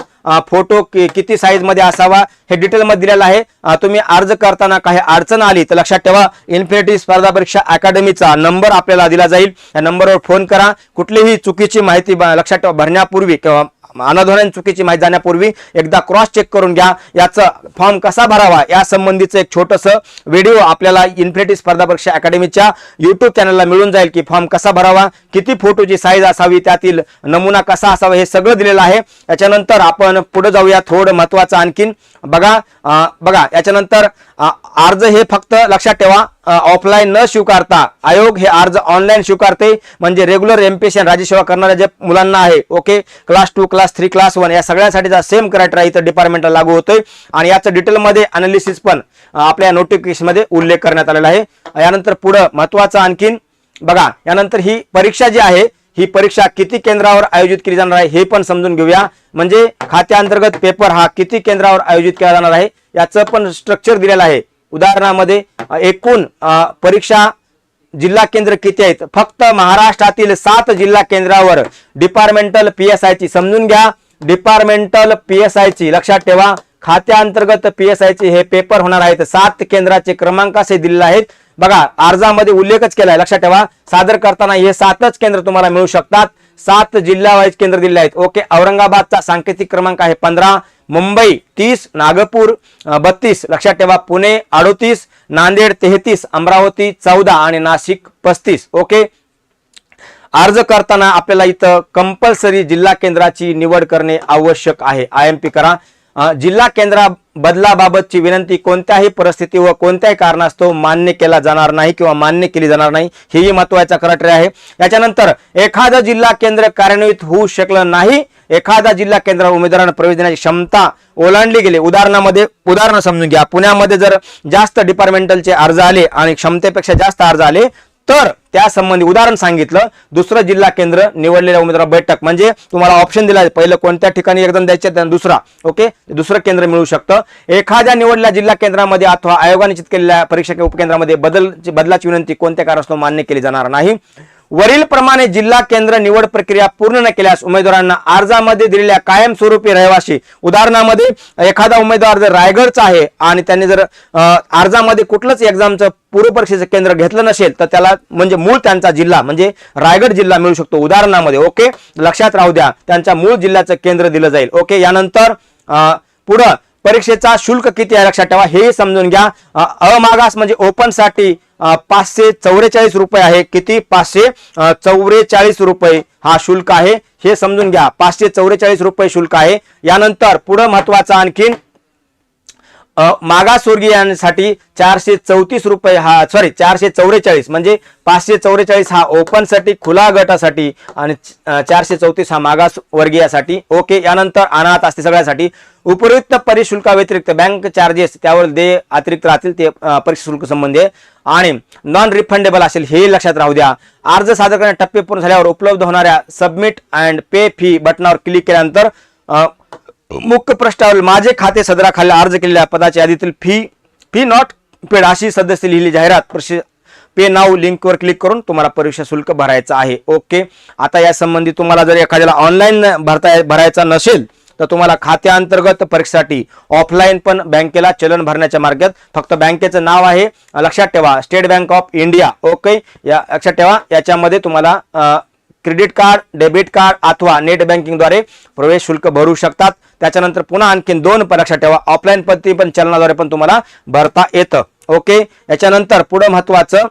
Speaker 1: फोटो किती साईज मध्ये असावा हे डिटेल मध्ये दिलेलं आहे. तुम्ही अर्ज करताना काही अडचण आली तर लक्षात ठेवा, इन्फिनिटी स्पर्धा परीक्षा अकॅडमीचा नंबर आपल्याला दिला जाईल. या नंबरवर फोन करा. कुठलीही चुकीची माहिती लक्षात ठेवा, भरण्यापूर्वी किंवा अनाधोरण चुकीची माहिती जाण्यापूर्वी एकदा क्रॉस चेक करून घ्या. याचा फॉर्म कसा भरावा या संबंधीचं एक छोटंसं व्हिडिओ आपल्याला इन्फिनिटी स्पर्धा परीक्षा अकॅडमीच्या युट्यूब चॅनलला मिळून जाईल की फॉर्म कसा भरावा, किती फोटोची साईज असावी, त्यातील नमुना कसा असावा, हे सगळं दिलेलं आहे. याच्यानंतर आपण पुढे जाऊया. थोडं महत्वाचं आणखीन बघा याच्यानंतर अर्ज हे फक्त लक्षात ठेवा ऑफलाईन न स्वीकारता आयोग हे अर्ज ऑनलाईन स्वीकारते. म्हणजे रेग्युलर एमपीएससी राज्यसेवा करणाऱ्या जे मुलांना आहे, ओके, क्लास 2, क्लास 3, क्लास 1 या सगळ्यासाठीचा सेम क्रायटेरिया इथं डिपार्टमेंटला लागू होतोय आणि याचं डिटेलमध्ये अनालिसिस पण आपल्या नोटिफिकेशन मध्ये उल्लेख करण्यात आलेला आहे. यानंतर पुढे महत्वाचं आणखीन बघा, यानंतर ही परीक्षा जी आहे ही परीक्षा किती केंद्रावर आयोजित केली जाणार आहे हे पण समजून घेऊया. म्हणजे खात्याअंतर्गत पेपर हा किती केंद्रावर आयोजित केला जाणार आहे याचं पण स्ट्रक्चर दिलेलं आहे. उदाहरणामध्ये एकूण परीक्षा जिल्हा केंद्र किती आहेत, फक्त महाराष्ट्रातील 7 जिल्हा केंद्रावर डिपार्टमेंटल पीएसआय ची समजून घ्या. डिपार्टमेंटल पीएसआय ची लक्षात ठेवा, खात्याअंतर्गत पीएसआय चे हे पेपर होणार आहेत. 7 केंद्राचे क्रमांक असे दिलेले आहेत. बघा अर्जामध्ये उल्लेखच केलाय, लक्षात ठेवा सादर करताना हे 7च केंद्र तुम्हाला मिळू शकतात. 7 जिल्हा वाईज केंद्र दिले आहेत. ओके, औरंगाबादचा सांकेतिक क्रमांक आहे 15, मुंबई 30, नागपूर 32, लक्षात ठेवा पुणे 38, नांदेड 33, अमरावती 14 आणि नाशिक 35. ओके, अर्ज करताना आपल्याला इथं कंपल्सरी जिल्हा केंद्राची निवड करणे आवश्यक आहे. आयएमपी करा. जिल्हा केंद्रा बदलाबाबतची विनंती कोणत्याही परिस्थिती व कोणत्याही कारणास्तव मान्य केला जाणार नाही किंवा मान्य केली जाणार नाही, हेही महत्वाचा क्रायटेरिया आहे. याच्यानंतर एखादं जिल्हा केंद्र कार्यान्वित होऊ शकलं नाही, एखादा जिल्हा केंद्रावर उमेदवारांना प्रवेश देण्याची क्षमता ओलांडली गेली. उदाहरण समजून घ्या, पुण्यामध्ये जर जास्त डिपार्टमेंटलचे अर्ज आले आणि क्षमतेपेक्षा जास्त अर्ज आले तर त्या संबंधी उदाहरण सांगितलं, दुसरं जिल्हा केंद्र निवडलेल्या उमेदवार बैठक, म्हणजे तुम्हाला ऑप्शन दिला पहिलं कोणत्या ठिकाणी एकदम द्यायचे त्यानंतर दुसरा, ओके, दुसरं केंद्र मिळू शकतं. एखाद्या निवडलेल्या जिल्हा केंद्रामध्ये अथवा आयोगाने निश्चित केलेल्या परीक्षा उपकेंद्रामध्ये बदलाची विनंती कोणत्या कारणास्तव मान्य केली जाणार नाही. वरील प्रमाणे जिल्हा केंद्र निवड प्रक्रिया पूर्ण न केल्यास उमेदवारांना अर्जामध्ये दिलेल्या कायमस्वरूपी रहिवासी, उदाहरणामध्ये एखादा उमेदवार जर रायगडचा आहे आणि त्यांनी जर अर्जामध्ये कुठलंच एक्झामचं पूर्व परीक्षेचं केंद्र घेतलं नसेल तर त्याला म्हणजे मूळ त्यांचा जिल्हा म्हणजे रायगड जिल्हा मिळू शकतो उदाहरणामध्ये. ओके, लक्षात राहू द्या, त्यांच्या मूळ जिल्ह्याचं केंद्र दिलं जाईल. ओके, यानंतर पुढं परीक्षेचा शुल्क किती आहे लक्षात ठेवा, हे समजून घ्या. अमागास म्हणजे ओपन साठी 544 रुपये आहे. किती? 544 रुपये हा शुल्क आहे, हे समजून घ्या. 544 रुपये शुल्क आहे. यानंतर पुढे महत्वाचा आणखीन मागासवर्गीयांसाठी 434 रुपये, हा 444 म्हणजे 544 हा ओपन साठी खुला गटासाठी आणि 434 हा मागासवर्गीयासाठी. ओके, यानंतर अनाथ असते सगळ्यासाठी. उपयुक्त परिशुल्का व्यतिरिक्त बँक चार्जेस त्यावर दे अतिरिक्त राहतील, ते परीक्षा शुल्क संबंधी आहे आणि नॉन रिफंडेबल असेल, हे लक्षात राहू द्या. अर्ज सादर करण्याचे टप्पे पूर्ण झाल्यावर उपलब्ध होणाऱ्या सबमिट अँड पे फी बटनावर क्लिक केल्यानंतर मुख्य पृष्ठावर माझे खाते सदराखाली अर्ज केलेल्या पदाच्या यादीतील फी नॉट पेड अशी सदस्य लिहिली जाहिरात पे नाव लिंकवर क्लिक करून तुम्हाला परीक्षा शुल्क भरायचं आहे. ओके, आता या संबंधी तुम्हाला जर एखाद्याला ऑनलाईन भरायचा नसेल तर तुम्हाला खात्याअंतर्गत परीक्षेसाठी ऑफलाईन पण बँकेला चलन भरण्याच्या मार्गात फक्त बँकेचं नाव आहे लक्षात ठेवा, state bank of India. Okay, या लक्षात ठेवा, याच्यामध्ये तुम्हाला क्रेडिट कार्ड, डेबिट कार्ड अथवा नेट बँकिंग द्वारे प्रवेश शुल्क भरू शकतात. त्याच्यानंतर पुन्हा आणखीन 2 लक्षात ठेवा, ऑफलाईन पद्धती पण चलनाद्वारे पण तुम्हाला भरता येतं. ओके, याच्यानंतर पुढे महत्वाचं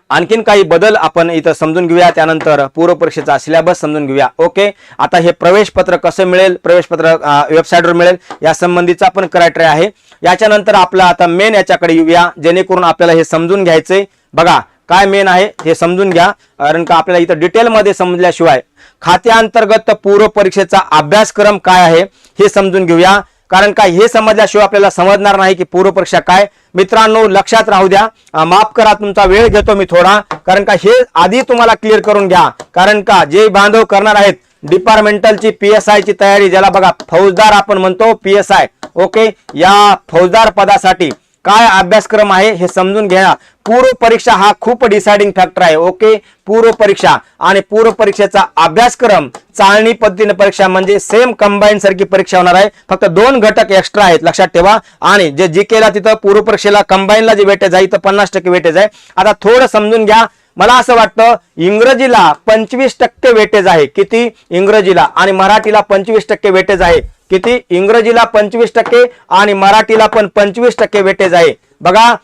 Speaker 1: आणखीन काही बदल आपण इथं समजून घेऊया. त्यानंतर पूर्व परीक्षेचा सिलेबस समजून घेऊया. ओके, आता हे प्रवेश पत्र कसं मिळेल, प्रवेश पत्र वेबसाईटवर मिळेल या संबंधीचा पण क्रायटेरिया आहे. याच्यानंतर आपला आता मेन याच्याकडे येऊया, जेणेकरून आपल्याला हे समजून घ्यायचंय. बघा काय मेन आहे हे समजून घ्या, कारण का आपल्याला इथं डिटेलमध्ये समजल्याशिवाय खात्याअंतर्गत पूर्व परीक्षेचा अभ्यासक्रम काय आहे हे समजून घेऊया. कारण का हे समजल्याशिवाय आपल्याला समजणार नाही की पूर्व परीक्षा काय. मित्रांनो लक्षात राहू द्या, माफ करा तुमचा वेळ घेतो मी थोडा, कारण का हे आधी तुम्हाला क्लिअर करून घ्या. कारण का जे बांधव करणार आहेत डिपार्टमेंटलची PSI ची तयारी, ज्याला बघा फौजदार आपण म्हणतो PSI. ओके, या फौजदार पदासाठी काय अभ्यासक्रम आहे हे समजून घ्या. पूर्व परीक्षा हा खूप डिसाइडिंग फॅक्टर आहे. ओके, पूर्व परीक्षा आणि पूर्व परीक्षेचा अभ्यासक्रम चाळणी पद्धतीने परीक्षा म्हणजे सेम कंबाईन सारखी परीक्षा होणार आहे, फक्त 2 घटक एक्स्ट्रा आहेत लक्षात ठेवा. आणि जे जीकेला तिथं पूर्व परीक्षेला कंबाईनला जे वेटेज आहे तर 50% वेटेज आहे. आता थोडं समजून घ्या, मला असं वाटतं इंग्रजीला 25% वेटेज आहे. किती? इंग्रजीला. आणि मराठीला 25% वेटेज आहे. किती? इंग्रजीला 25% आणि मराठीला पण 25% वेटेज आहे. बघा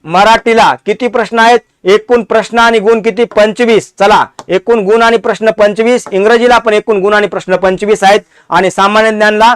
Speaker 1: मराठीला किती प्रश्न आहेत, एकूण प्रश्न आणि गुण किती? 25. चला, एकूण गुण आणि प्रश्न 25. इंग्रजीला पण एकूण गुण आणि प्रश्न 25 आहेत आणि सामान्य ज्ञानला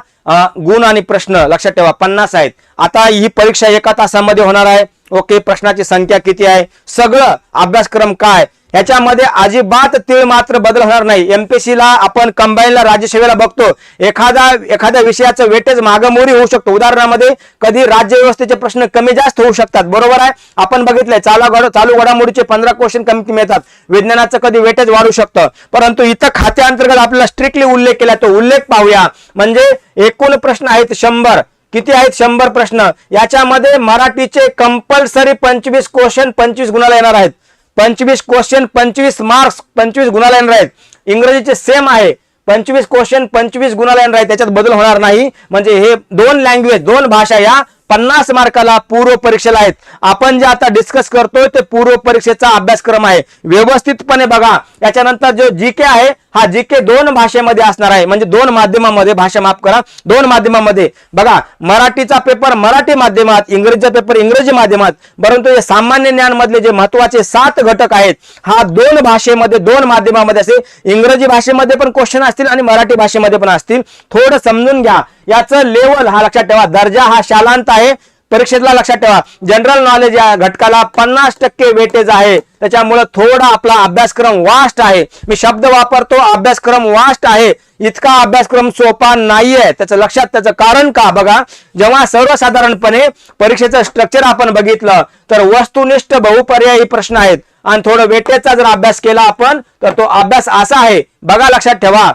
Speaker 1: गुण आणि प्रश्न लक्षात ठेवा 50 आहेत. आता ही परीक्षा 1 तासामध्ये होणार आहे. ओके, प्रश्नाची संख्या किती आहे, सगळं अभ्यासक्रम काय, ह्याच्यामध्ये अजिबात तीळ मात्र बदल होणार नाही. MPSC ला आपण कंबाईनला राज्यसेवेला बघतो एखाद्या विषयाचं वेटेज मागमोरी होऊ शकतो. उदाहरणामध्ये कधी राज्य व्यवस्थेचे प्रश्न कमी जास्त होऊ शकतात, बरोबर आहे. आपण बघितलंय चालू घडामोडीचे 15 क्वेश्चन कमी मिळतात. विज्ञानाचं कधी वेटेज वाढू शकतं, परंतु इथं खात्याअंतर्गत आपल्याला स्ट्रिक्टली उल्लेख केला, तो उल्लेख पाहूया. म्हणजे एकूण प्रश्न आहेत 100. किती आहेत? 100 प्रश्न. याच्यामध्ये मराठीचे कंपल्सरी 25 क्वेश्चन 25 गुणाला येणार आहेत. 25 क्वेश्चन 25 मार्क्स 25 गुणाला येणार आहेत. इंग्रजीचे सेम आहे, 25 क्वेश्चन 25 गुणाला येणार आहेत, त्याच्यात बदल होणार नाही. म्हणजे हे 2 लँग्वेज 2 भाषा या 50 मार्काला पूर्व परीक्षेला आहेत. आपण जे आता डिस्कस करतोय ते पूर्व परीक्षेचा अभ्यासक्रम आहे, व्यवस्थितपणे बघा. याच्यानंतर जो जीके आहे हा जीके 2 भाषेमध्ये असणार आहे, म्हणजे 2 माध्यमामध्ये, भाषा माफ करा 2 माध्यमामध्ये. बघा मराठीचा पेपर मराठी माध्यमात, इंग्रजीचा पेपर इंग्रजी माध्यमात. परंतु हे सामान्य ज्ञान मधले जे महत्वाचे 7 घटक आहेत हा 2 भाषेमध्ये 2 माध्यमामध्ये असे, इंग्रजी भाषेमध्ये पण क्वेश्चन असतील आणि मराठी भाषेमध्ये पण असतील. थोडं समजून घ्या. याचं लेवल हा लक्षात ठेवा, दर्जा हा शालांत आहे. परीक्षेला लक्षात ठेवा जनरल नॉलेज या घटकाला 50% वेटेज आहे, त्याच्यामुळे थोडा आपला अभ्यासक्रम वास्ट आहे. मी शब्द वापरतो अभ्यासक्रम वास्ट आहे, इतका अभ्यासक्रम सोपा नाहीये. त्याचं लक्षात, त्याचं कारण का बघा, जेव्हा सर्वसाधारणपणे परीक्षेचं स्ट्रक्चर आपण बघितलं तर वस्तुनिष्ठ बहुपर्यायी प्रश्न आहेत आणि थोडं वेटेजचा जर अभ्यास केला आपण तर तो अभ्यास असा आहे. बघा लक्षात ठेवा,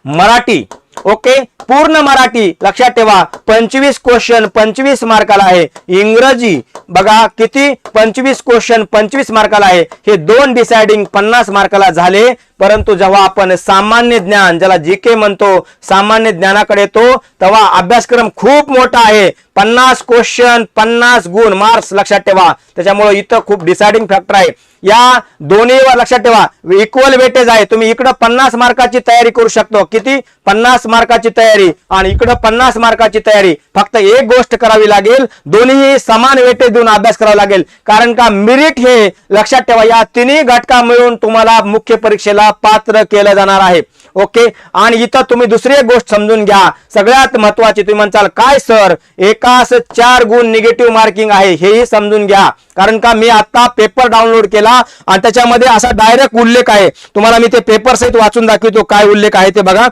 Speaker 1: मराठी ओके, पूर्ण मराठी लक्षात ठेवा 25 क्वेश्चन 25 मार्काला आहे. इंग्रजी बघा किती 25 क्वेश्चन 25 मार्काला आहे. हे दोन डिसाइडिंग 50 मार्काला झाले. परंतु जेव्हा आपण सामान्य ज्ञान ज्याला जीके म्हणतो सामान्य ज्ञानाकडे येतो तेव्हा अभ्यासक्रम खूप मोठा आहे. 50 क्वेश्चन 50 गुण मार्क्स लक्षात ठेवा. त्याच्यामुळे इथं खूप डिसाइडिंग फॅक्टर आहे. या दोन्हीवर लक्षात ठेवा इक्वल वेटेज आहे. तुम्ही इकडं 50 मार्काची तयारी करू शकतो. किती 50 मार्काची तयारी आणि इकडं 50 मार्काची तयारी. फक्त एक गोष्ट करावी लागेल, दोन्ही समान वेटेज देऊन अभ्यास करावा लागेल. कारण का मेरिट हे लक्षात ठेवा या तिन्ही घटका मिळून तुम्हाला मुख्य परीक्षेला पात्र केलं जाणार आहे. ओके, आणि इथं तुम्ही दुसरी एक गोष्ट समजून घ्या सगळ्यात महत्वाची. तुम्ही म्हणताल काय सर एकाच 4 गुण निगेटिव्ह मार्किंग आहे, हेही समजून घ्या. कारण का मी आता पेपर डाउनलोड केला आणि त्याच्यामध्ये असा डायरेक्ट उल्लेख आहे. तुम्हाला मी ते पेपर सहित वाचून दाखवतो काय उल्लेख आहे ते बघा.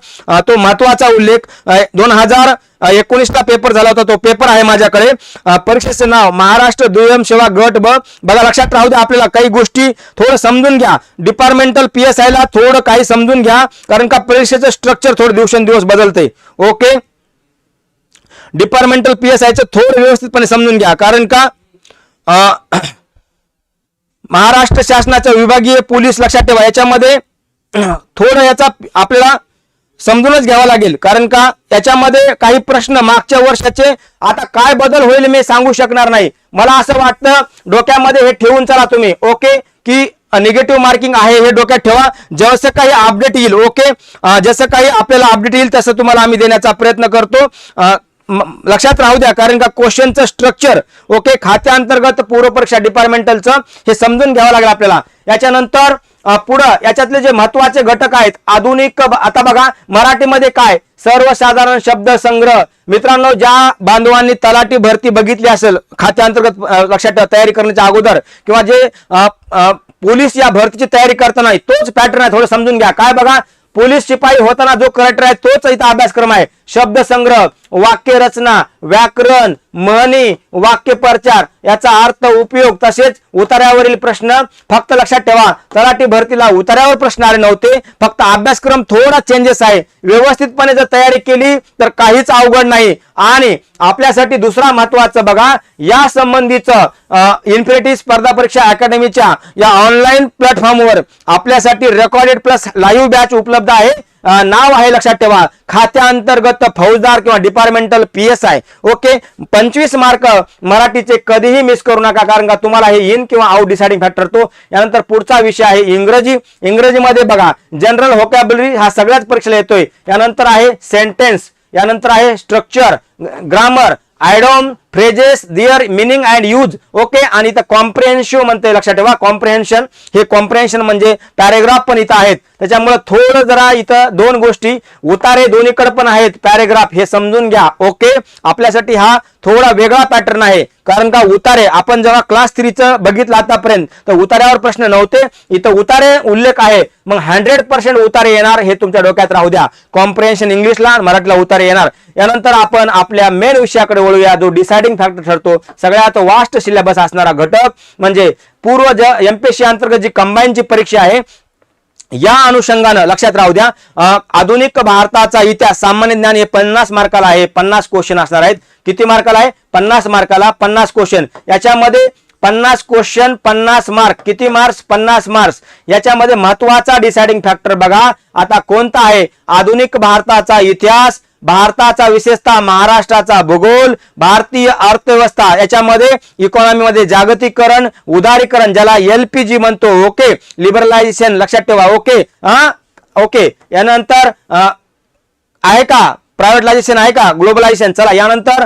Speaker 1: तो महत्वाचा उल्लेख 2019 ला पेपर झाला होता. तो पेपर आहे माझ्याकडे. परीक्षेचं नाव महाराष्ट्र दुय्यम सेवा गट ब. बघा लक्षात राहू द्या आपल्याला काही गोष्टी थोडं समजून घ्या. डिपार्टमेंटल PSI ला थोडं काही समजून घ्या कारण का परीक्षेचं स्ट्रक्चर थोडं दिवसेंदिवस बदलते. ओके, डिपार्टमेंटल PSI चं थोडं व्यवस्थितपणे समजून घ्या. कारण का महाराष्ट्र शासनाच्या विभागीय पोलीस लक्षात ठेवा याच्यामध्ये थोडं याचा आपल्याला समजूनच घ्यावा लागेल. कारण का याच्यामध्ये काही प्रश्न मागच्या वर्षाचे आता काय बदल होईल मी सांगू शकणार नाही. मला असं वाटतं डोक्यामध्ये हे ठेवून चला तुम्ही. ओके, की निगेटिव्ह मार्किंग आहे हे डोक्यात ठेवा. जसं काही अपडेट येईल ओके जसं काही आपल्याला अपडेट येईल तसं तुम्हाला आम्ही देण्याचा प्रयत्न करतो. लक्षात राहू द्या कारण का क्वेश्चनचं स्ट्रक्चर ओके खात्याअंतर्गत पूर्व परीक्षा डिपार्टमेंटलचं हे समजून घ्यावं लागेल आपल्याला. याच्यानंतर पुढं याच्यातले जे महत्वाचे घटक आहेत आधुनिक. आता बघा मराठीमध्ये काय सर्वसाधारण शब्द संग्रह. मित्रांनो ज्या बांधवांनी तलाठी भरती बघितली असेल खात्याअंतर्गत लक्षात ठेवा तयारी करण्याच्या अगोदर किंवा जे पोलीस या भरतीची तयारी करताना तोच पॅटर्न आहे. थोडं समजून घ्या. काय बघा पोलीस शिपाई होताना जो करेक्टर आहे तोच इथं अभ्यासक्रम आहे. शब्द संग्रह, वाक्य रचना, व्याकरण, म्हणी, वाक्य प्रचार याचा अर्थ उपयोग तसेच उतार्यावरील प्रश्न. फक्त लक्षात ठेवा तलाठी भरतीला उतार्यावर प्रश्न आले नव्हते. फक्त अभ्यासक्रम थोडा चेंजेस आहे. व्यवस्थितपणे जर तयारी केली तर काहीच अवघड नाही. आणि आपल्यासाठी दुसरा महत्वाचं बघा या संबंधीचं इन्फिनिटी स्पर्धा परीक्षा अकॅडमीच्या या ऑनलाईन प्लॅटफॉर्मवर आपल्यासाठी रेकॉर्डेड प्लस लाईव्ह बॅच उपलब्ध आहे. नाव आहे लक्षात ठेवा खात्याअंतर्गत फौजदार किंवा डिपार्टमेंटल PSI. ओके 25 मार्क मराठीचे कधीही मिस करू नका कारण का तुम्हाला हे इन किंवा आउट डिसाइडिंग फॅक्टर तो. यानंतर पुढचा विषय आहे इंग्रजी. इंग्रजीमध्ये बघा जनरल व्होकॅब्युलरी हा सगळ्याच परीक्षेला येतोय. यानंतर आहे सेंटेन्स, यानंतर आहे structure, grammar, idiom, phrases, their meaning and use. Okay, आणि इथं कॉम्प्रिहेन्शन म्हणते लक्षात ठेवा. कॉम्प्रिहेन्शन हे कॉम्प्रिहेन्शन म्हणजे पॅरेग्राफ पण इथं आहेत. त्याच्यामुळे थोडं जरा इथं दोन गोष्टी उतारे दोन्हीकडे पण आहेत पॅरेग्राफ हे समजून घ्या. ओके, आपल्यासाठी हा थोडा वेगळा पॅटर्न आहे कारण का उतारे आपण जेव्हा क्लास 3चं बघितलं आतापर्यंत तर उतार्यावर प्रश्न नव्हते. इथं उतारे उल्लेख आहे. मग 100% उतारे येणार हे तुमच्या डोक्यात राहू द्या. कॉम्प्रिहेन्शन इंग्लिशला मराठीला उतारे येणार. यानंतर आपण आपल्या मेन विषयाकडे वळूया जो डिसाइडिंग फॅक्टर ठरतो. सगळ्यात वास्ट सिलेबस असणारा घटक म्हणजे पूर्व MPSC अंतर्गत जी कंबाईनची परीक्षा आहे या अनुषंगानं लक्षात राहू द्या आधुनिक भारताचा इतिहास सामान्य ज्ञान हे 50 मार्काला आहे. 50 क्वेश्चन असणार आहेत. किती मार्काला आहे 50 मार्काला 50 क्वेश्चन. याच्यामध्ये 50 क्वेश्चन 50 मार्क. किती मार्क्स 50 मार्क्स. याच्यामध्ये महत्वाचा डिसाइडिंग फॅक्टर बघा आता कोणता आहे आधुनिक भारताचा इतिहास, भारताचा विशेषतः महाराष्ट्राचा भूगोल, भारतीय अर्थव्यवस्था. याच्यामध्ये इकॉनॉमीमध्ये जागतिकीकरण, उदारीकरण ज्याला LPG म्हणतो. ओके, लिबरलायझेशन लक्षात ठेवा. ओके ओके, यानंतर आहे का प्रायव्हेटायझेशन आहे का ग्लोबलायझेशन. चला यानंतर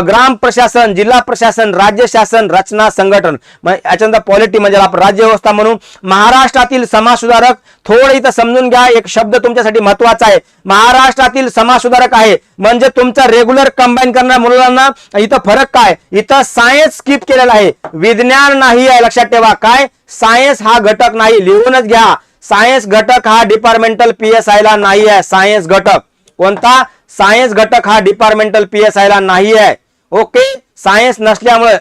Speaker 1: ग्राम प्रशासन, जिल्हा प्रशासन, राज्य शासन, रचना, संघटन. याच्यानंतर पॉलिटी म्हणजे आपण राज्य व्यवस्था म्हणून. महाराष्ट्रातील समाज सुधारक थोडं इथं समजून घ्या. एक शब्द तुमच्यासाठी महत्वाचा आहे. महाराष्ट्रातील समाज सुधारक आहे म्हणजे तुमचा रेग्युलर कंबाईन करणाऱ्या मुलांना इथं फरक काय इथं सायन्स स्किप केलेला आहे. विज्ञान नाही आहे लक्षात ठेवा. काय सायन्स हा घटक नाही. लिहूनच घ्या. सायन्स घटक हा डिपार्टमेंटल PSI ला नाही आहे. सायन्स घटक कोणता सायन्स घटक हा डिपार्टमेंटल PSI ला नाही आहे. ओके, सायन्स नसल्यामुळे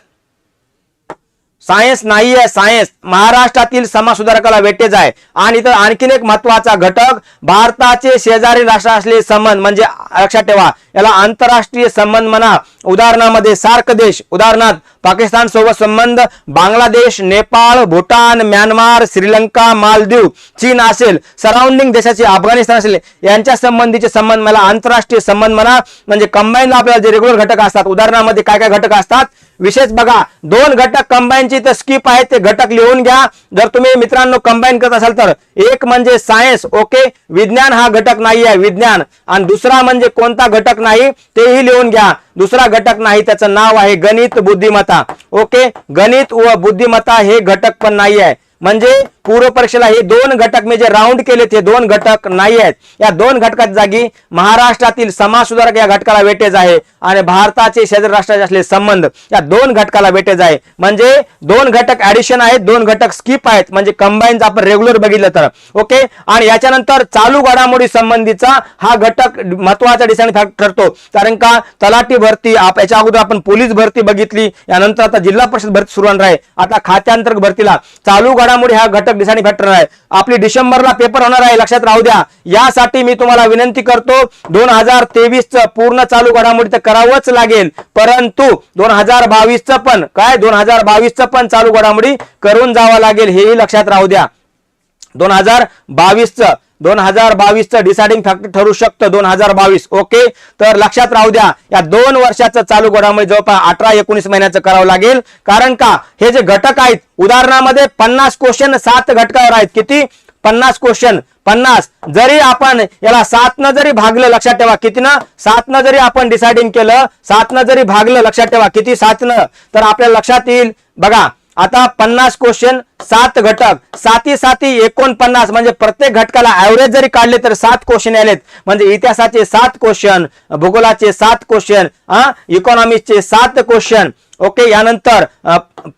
Speaker 1: सायन्स नाही आहे, सायन्स महाराष्ट्रातील समाज सुधारकाला वेटेज आहे. आणि तर आणखीन एक महत्वाचा घटक, भारताचे शेजारी राष्ट्र असलेले संबंध, म्हणजे लक्षात ठेवा याला आंतरराष्ट्रीय संबंध म्हणा. उदाहरणामध्ये सार्क देश, उदाहरणार्थ पाकिस्तान सोबत संबंध, बांगलादेश, नेपाळ, भूटान, म्यानमार, श्रीलंका, मालदीव, चीन असेल, सराउंडिंग देशाचे अफगाणिस्तान असेल, यांच्या संबंधीचे संबंध मला आंतरराष्ट्रीय संबंध म्हणा. म्हणजे कंबाईन आपल्याला जे रेग्युलर घटक असतात, उदाहरणामध्ये काय काय घटक असतात विशेष बघा. दोन घटक कंबाईनची तर स्किप आहेत, ते घटक लिहून घ्या जर तुम्ही मित्रांनो कंबाईन करत असाल तर. एक म्हणजे सायन्स, ओके, विज्ञान हा घटक नाही आहे, विज्ञान. आणि दुसरा म्हणजे कोणता घटक नाही तेही लिहून घ्या. दुसरा घटक नाही त्याचं नाव आहे गणित बुद्धिमत्ता, ओके. गणित व बुद्धिमत्ता हे घटक पण नाही आहे. म्हणजे पूर्व परीक्षेला हे दोन घटक मी जे राऊंड केले ते दोन घटक नाही आहेत. या दोन घटकाच्या जागी महाराष्ट्रातील समाज सुधारक या घटकाला वेटेज आहे आणि भारताचे शेजारी राष्ट्राचे असलेले संबंध या दोन घटकाला वेटेज आहे. म्हणजे दोन घटक ऍडिशन आहेत, दोन घटक स्किप आहेत. म्हणजे कंबाईन आपण रेग्युलर बघितलं तर, ओके. आणि याच्यानंतर चालू घडामोडी संबंधीचा हा घटक महत्वाचा डिसाइडिंग फॅक्टर ठरतो. कारण का तलाठी भरती, याच्या अगोदर आपण पोलीस भरती बघितली, यानंतर आता जिल्हा परिषद भरती सुरू होणार आहे. आता खात्यांतर्गत भरतीला चालू घडामोडी हा घटक डिसाइडिंग फॅक्टर आहे. आपली डिसेंबरला पेपर होणार आहे, लक्षात राहू द्या. यासाठी मी तुम्हाला विनंती करतो 2023 पूर्ण चालू घडामोडी तर करावंच लागेल, परंतु 2022 पण काय 2022 पण चालू घडामोडी करून जावं लागेल, हेही लक्षात राहू द्या. 2022 डिसाइडिंग फॅक्टर ठरू शकतं 2022, ओके. तर लक्षात राहू द्या या 2 वर्षाचं चालू घडामोडी जवळपास 18-19 महिन्याचं करावं लागेल. कारण का हे जे घटक आहेत उदाहरणामध्ये 50 क्वेश्चन 7 घटकावर आहेत. किती? 50 क्वेश्चन 50. जरी आपण याला 7 न जरी भागलं, लक्षात ठेवा किती ना 7 न जरी आपण डिसाइडिंग केलं, 7 न जरी भागलं, लक्षात ठेवा किती 7 न, तर आपल्याला लक्षात येईल बघा. आता 50 क्वेश्चन 7 घटक, 7 49, म्हणजे प्रत्येक घटकाला ऍव्हरेज जरी काढले तर 7 क्वेश्चन आलेत. म्हणजे इतिहासाचे 7 क्वेश्चन, भूगोलाचे 7 क्वेश्चन, इकॉनॉमिक्सचे 7 क्वेश्चन, ओके. यानंतर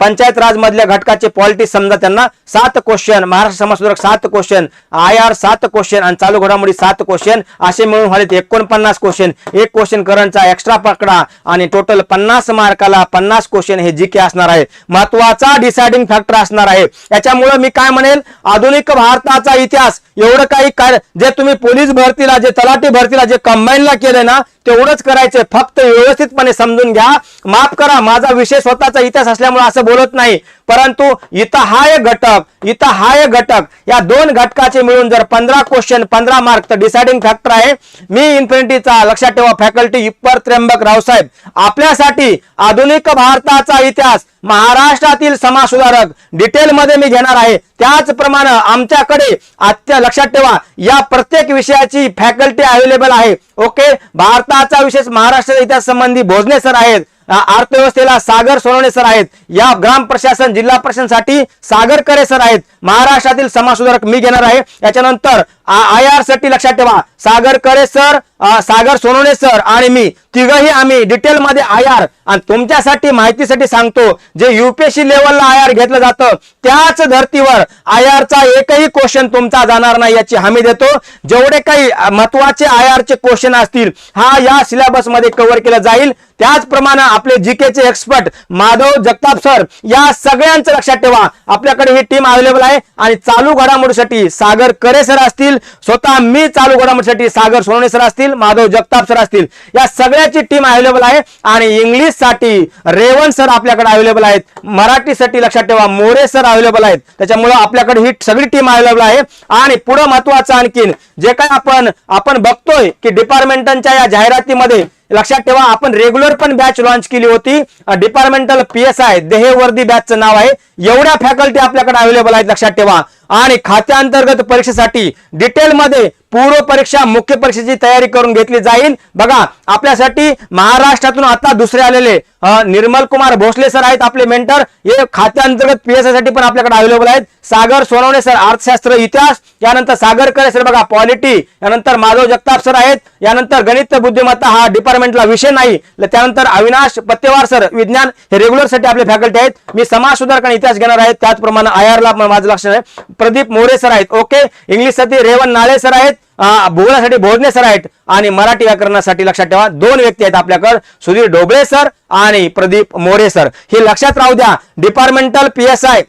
Speaker 1: पंचायत राज मधल्या घटकाचे पॉलिटिक्स समजा त्यांना 7 क्वेश्चन, महाराष्ट्र समाज सुधारक 7 क्वेश्चन, IR 7 क्वेश्चन आणि चालू घडामोडी 7 क्वेश्चन, असे मिळून झाले 49 क्वेश्चन. एक क्वेश्चन करंटचा एक्स्ट्रा पकडा आणि टोटल 50 मार्काला 50 क्वेश्चन हे जीके असणार आहे. महत्वाचा डिसाइडिंग फॅक्टर असणार आहे. याच्यामुळे मी काय म्हणेल, आधुनिक भारताचा इतिहास एवढं काही काय जे तुम्ही पोलीस भरतीला, जे तलाठी भरतीला, जे कंबाईनला केलंय ना तेवढंच करायचंय. फक्त व्यवस्थितपणे समजून घ्या. माफ करा माझा विषय स्वतःचा इतिहास असल्यामुळे असं बोलत नाही, परंतु इथं हा एक घटक, या दोन घटकाचे मिळून जर 15 क्वेश्चन 15 मार्क तर डिसाइडिंग फॅक्टर आहे. मी इन्फिनिटीचा लक्षात ठेवा फॅकल्टी इप्पर त्र्यंबक रावसाहेब आपल्यासाठी आधुनिक भारताचा इतिहास, महाराष्ट्रातील समाज सुधारक डिटेल मध्ये मी घेणार आहे. त्याचप्रमाणे आमच्याकडे लक्षात ठेवा या प्रत्येक विषयाची फॅकल्टी अवेलेबल आहे, ओके. भारताचा विशेष महाराष्ट्र इतिहास संबंधी भोजने सर आहेत, अर्थव्यवस्थेला सागर सोनवणे सर आहेत, या ग्राम प्रशासन जिल्हा प्रशासनासाठी सागर करे सर आहेत. महाराष्ट्रातील समाज सुधारक मी घेणार आहे. याच्यानंतर IR साठी लक्षात ठेवा सागर करे सर, सागर सोनवणे सर आणि मी तिघही आम्ही डिटेल मध्ये IR. आणि तुमच्यासाठी माहितीसाठी सांगतो, जे UPSC लेवलला IR घेतलं जातं त्याच धर्तीवर IR चा एकही क्वेश्चन तुमचा जाणार नाही याची हमी देतो. जेवढे काही महत्वाचे IR चे क्वेश्चन असतील हा या सिलेबस मध्ये कव्हर केलं जाईल. त्याचप्रमाणे आपले जीकेचे एक्सपर्ट माधव जगताप सर, या सगळ्यांचं लक्षात ठेवा आपल्याकडे ही टीम अवेलेबल आहे. आणि चालू घडामोडीसाठी सागर करे सर असतील, स्वतः मी चालू घडामोडीसाठी सागर सोनवणे सर असतील, माधव जगताप सर असतील, या सगळ्याची टीम अवेलेबल आहे. आणि इंग्लिश साठी रेवण सर आपल्याकडे अवेलेबल आहेत, मराठीसाठी लक्षात ठेवा मोरे सर अवेलेबल आहेत. त्याच्यामुळे आपल्याकडे ही सगळी टीम अवेलेबल आहे. आणि पुढे महत्वाचं आणखीन जे काय आपण बघतोय की डिपार्टमेंटच्या या जाहिरातीमध्ये लक्षात ठेवा आपण रेग्युलर पण बॅच लॉन्च केली होती, डिपार्टमेंटल PSI देहवर्दी बॅचचं नाव आहे. एवढ्या फॅकल्टी आपल्याकडे अवेलेबल आहेत, लक्षात ठेवा. आणि खात्यांतर्गत परीक्षेसाठी डिटेल मध्ये पूर्व परीक्षा मुख्य परीक्षेची तयारी करून घेतली जाईल. बघा आपल्यासाठी महाराष्ट्रातून आता दुसरे आलेले निर्मल कुमार भोसले सर आहेत आपले मेंटर, हे खात्यांतर्गत PSI साठी पण आपल्याकडे अवेलेबल आहेत. सागर सोनवणे सर अर्थशास्त्र इतिहास, यानंतर सागर करे सर बघा पॉलिटी, यानंतर माधव जगताप सर आहेत, यानंतर गणित बुद्धिमत्ता हा डिपार्टमेंटला विषय नाही, त्यानंतर अविनाश पत्तेवार सर विज्ञान हे रेग्युलर साठी आपले फॅकल्टी आहेत. मी समाज सुधारक आणि इतिहास घेणार आहेत. त्याचप्रमाणे IR ला माझं लक्ष आहे. प्रदीप मोरे सर आहेत, ओके. इंग्लिश साठी रेवण नाळे सर आहेत, भूगोलासाठी भोजने सर आहेत आणि मराठी व्याकरणासाठी लक्षात ठेवा 2 व्यक्ती आहेत आपल्याकडे, सुधीर ढोबळे सर आणि प्रदीप मोरे सर. हे लक्षात राहू द्या. डिपार्टमेंटल PSI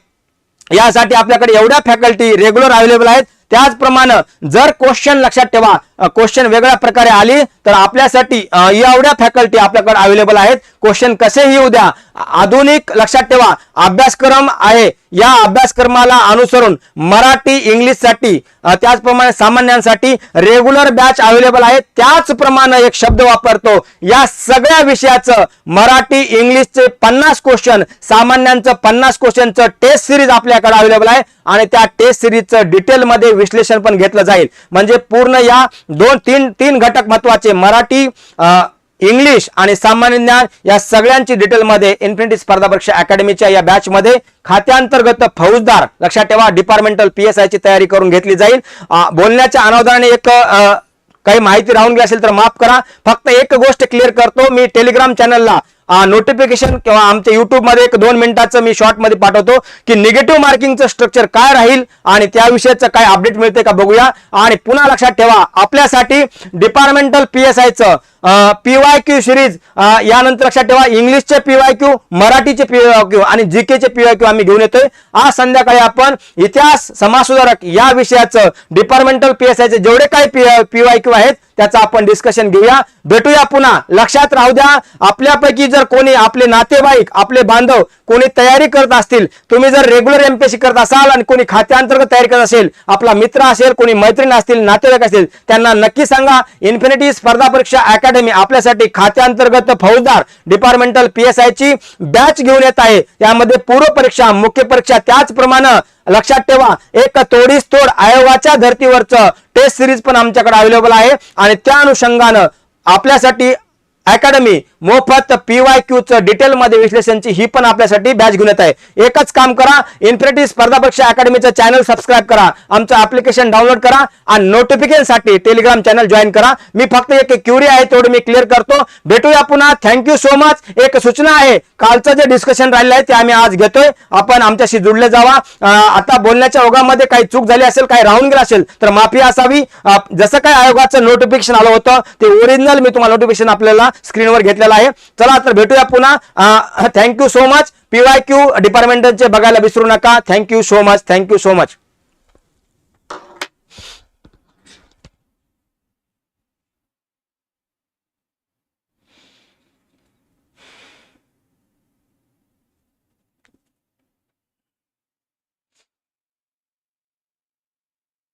Speaker 1: यासाठी आपल्याकडे एवढ्या फॅकल्टी रेग्युलर अवेलेबल आहेत. त्याचप्रमाणे जर क्वेश्चन लक्षात ठेवा, क्वेश्चन वेगळ्या प्रकारे आली तर आपल्यासाठी एवढ्या फॅकल्टी आपल्याकडे अवेलेबल आहेत. क्वेश्चन कसेही येऊ द्या. आधुनिक लक्षात ठेवा अभ्यासक्रम आहे. या अभ्यासक्रमाला अनुसरून मराठी इंग्लिश साठी त्याचप्रमाणे सामान्यांसाठी रेग्युलर बॅच अवेलेबल आहे. त्याचप्रमाणे एक शब्द वापरतो, या सगळ्या विषयाचं मराठी इंग्लिशचे 50 क्वेश्चन, सामान्यांचं 50 क्वेश्चनचं टेस्ट सिरीज आपल्याकडे अवेलेबल आहे आणि त्या टेस्ट सिरीजचं डिटेलमध्ये विश्लेषण पण घेतलं जाईल. म्हणजे पूर्ण या 2-3 घटक महत्वाचे, मराठी, इंग्लिश आणि सामान्य ज्ञान, या सगळ्यांची डिटेलमध्ये इन्फिनिटी स्पर्धा परीक्षा अकॅडमीच्या या बॅच मध्ये खात्यांतर्गत फौजदार लक्षात ठेवा डिपार्टमेंटल PSI ची तयारी करून घेतली जाईल. बोलण्याच्या अनावधानाने एक काही माहिती राहून गेली असेल तर माफ करा. फक्त एक गोष्ट क्लिअर करतो, मी टेलिग्राम चॅनलला नोटिफिकेशन किंवा आमच्या युट्यूब मध्ये 1-2 मिनिटाचं मी शॉर्ट मध्ये पाठवतो की निगेटिव्ह मार्किंगचं स्ट्रक्चर काय राहील आणि त्या विषयाचं काय अपडेट मिळते का बघूया. आणि पुन्हा लक्षात ठेवा आपल्यासाठी डिपार्टमेंटल PSIचं PYQ सिरीज, यानंतर लक्षात ठेवा इंग्लिशचे PYQ, मराठीचे PYQ आणि GK चे PYQ आम्ही घेऊन येतोय. आज संध्याकाळी आपण इतिहास, समाजसुधारक या विषयाचं डिपार्टमेंटल PSIचे जेवढे काही PYQ आहेत त्याचा आपण डिस्कशन घेऊया. भेटूया पुन्हा. लक्षात राहू द्या आपल्यापैकी जर कोणी, आपले नातेवाईक, आपले बांधव कोणी तयारी करत असतील, तुम्ही जर रेग्युलर MPSC करत असाल आणि कोणी खात्यांतर्गत तयारी करत असेल, आपला मित्र असेल, कोणी मैत्रीण असतील, नातेवाईक असतील, त्यांना नक्की सांगा इन्फिनिटी स्पर्धा परीक्षा अकॅडमी आपल्यासाठी खात्यांतर्गत फौजदार डिपार्टमेंटल PSI ची बॅच घेऊन येत आहे. यामध्ये पूर्व परीक्षा, मुख्य परीक्षा, त्याचप्रमाणे लक्षात ठेवा एक तोडीस तोड आयोगाच्या धर्तीवरचं टेस्ट सिरीज पण आमच्याकडे अवेलेबल आहे आणि त्या अनुषंगानं आपल्यासाठी अकॅडमी मोफत PYQ चं डिटेलमध्ये विश्लेषणची ही पण आपल्यासाठी बॅच घेऊन येत आहे. एकच काम करा, इन्फिनिटी स्पर्धा परीक्षा अकॅडमीचं चॅनल सबस्क्राईब करा, आमचं ऍप्लिकेशन डाउनलोड करा आणि नोटिफिकेशन साठी टेलिग्राम चॅनल जॉईन करा. मी फक्त एक क्युरी आहे तेवढं मी क्लिअर करतो. भेटूया पुन्हा. Thank you so much. एक सूचना आहे, कालचं जे डिस्कशन राहिलं आहे ते आम्ही आज घेतोय. आपण आमच्याशी जुडले जावा. आता बोलण्याच्या ओघामध्ये काही चूक झाली असेल, काही राहून गेलं असेल तर माफी असावी. जसं काही आयोगाचं नोटिफिकेशन आलं होतं ते ओरिजिनल मी तुम्हाला नोटिफिकेशन आपल्याला स्क्रीनवर घेतलेलं आहे. चला तर भेटूया पुन्हा. Thank you so much. PYQ डिपार्टमेंटचे बघायला विसरू नका. Thank you so much. Thank you so much.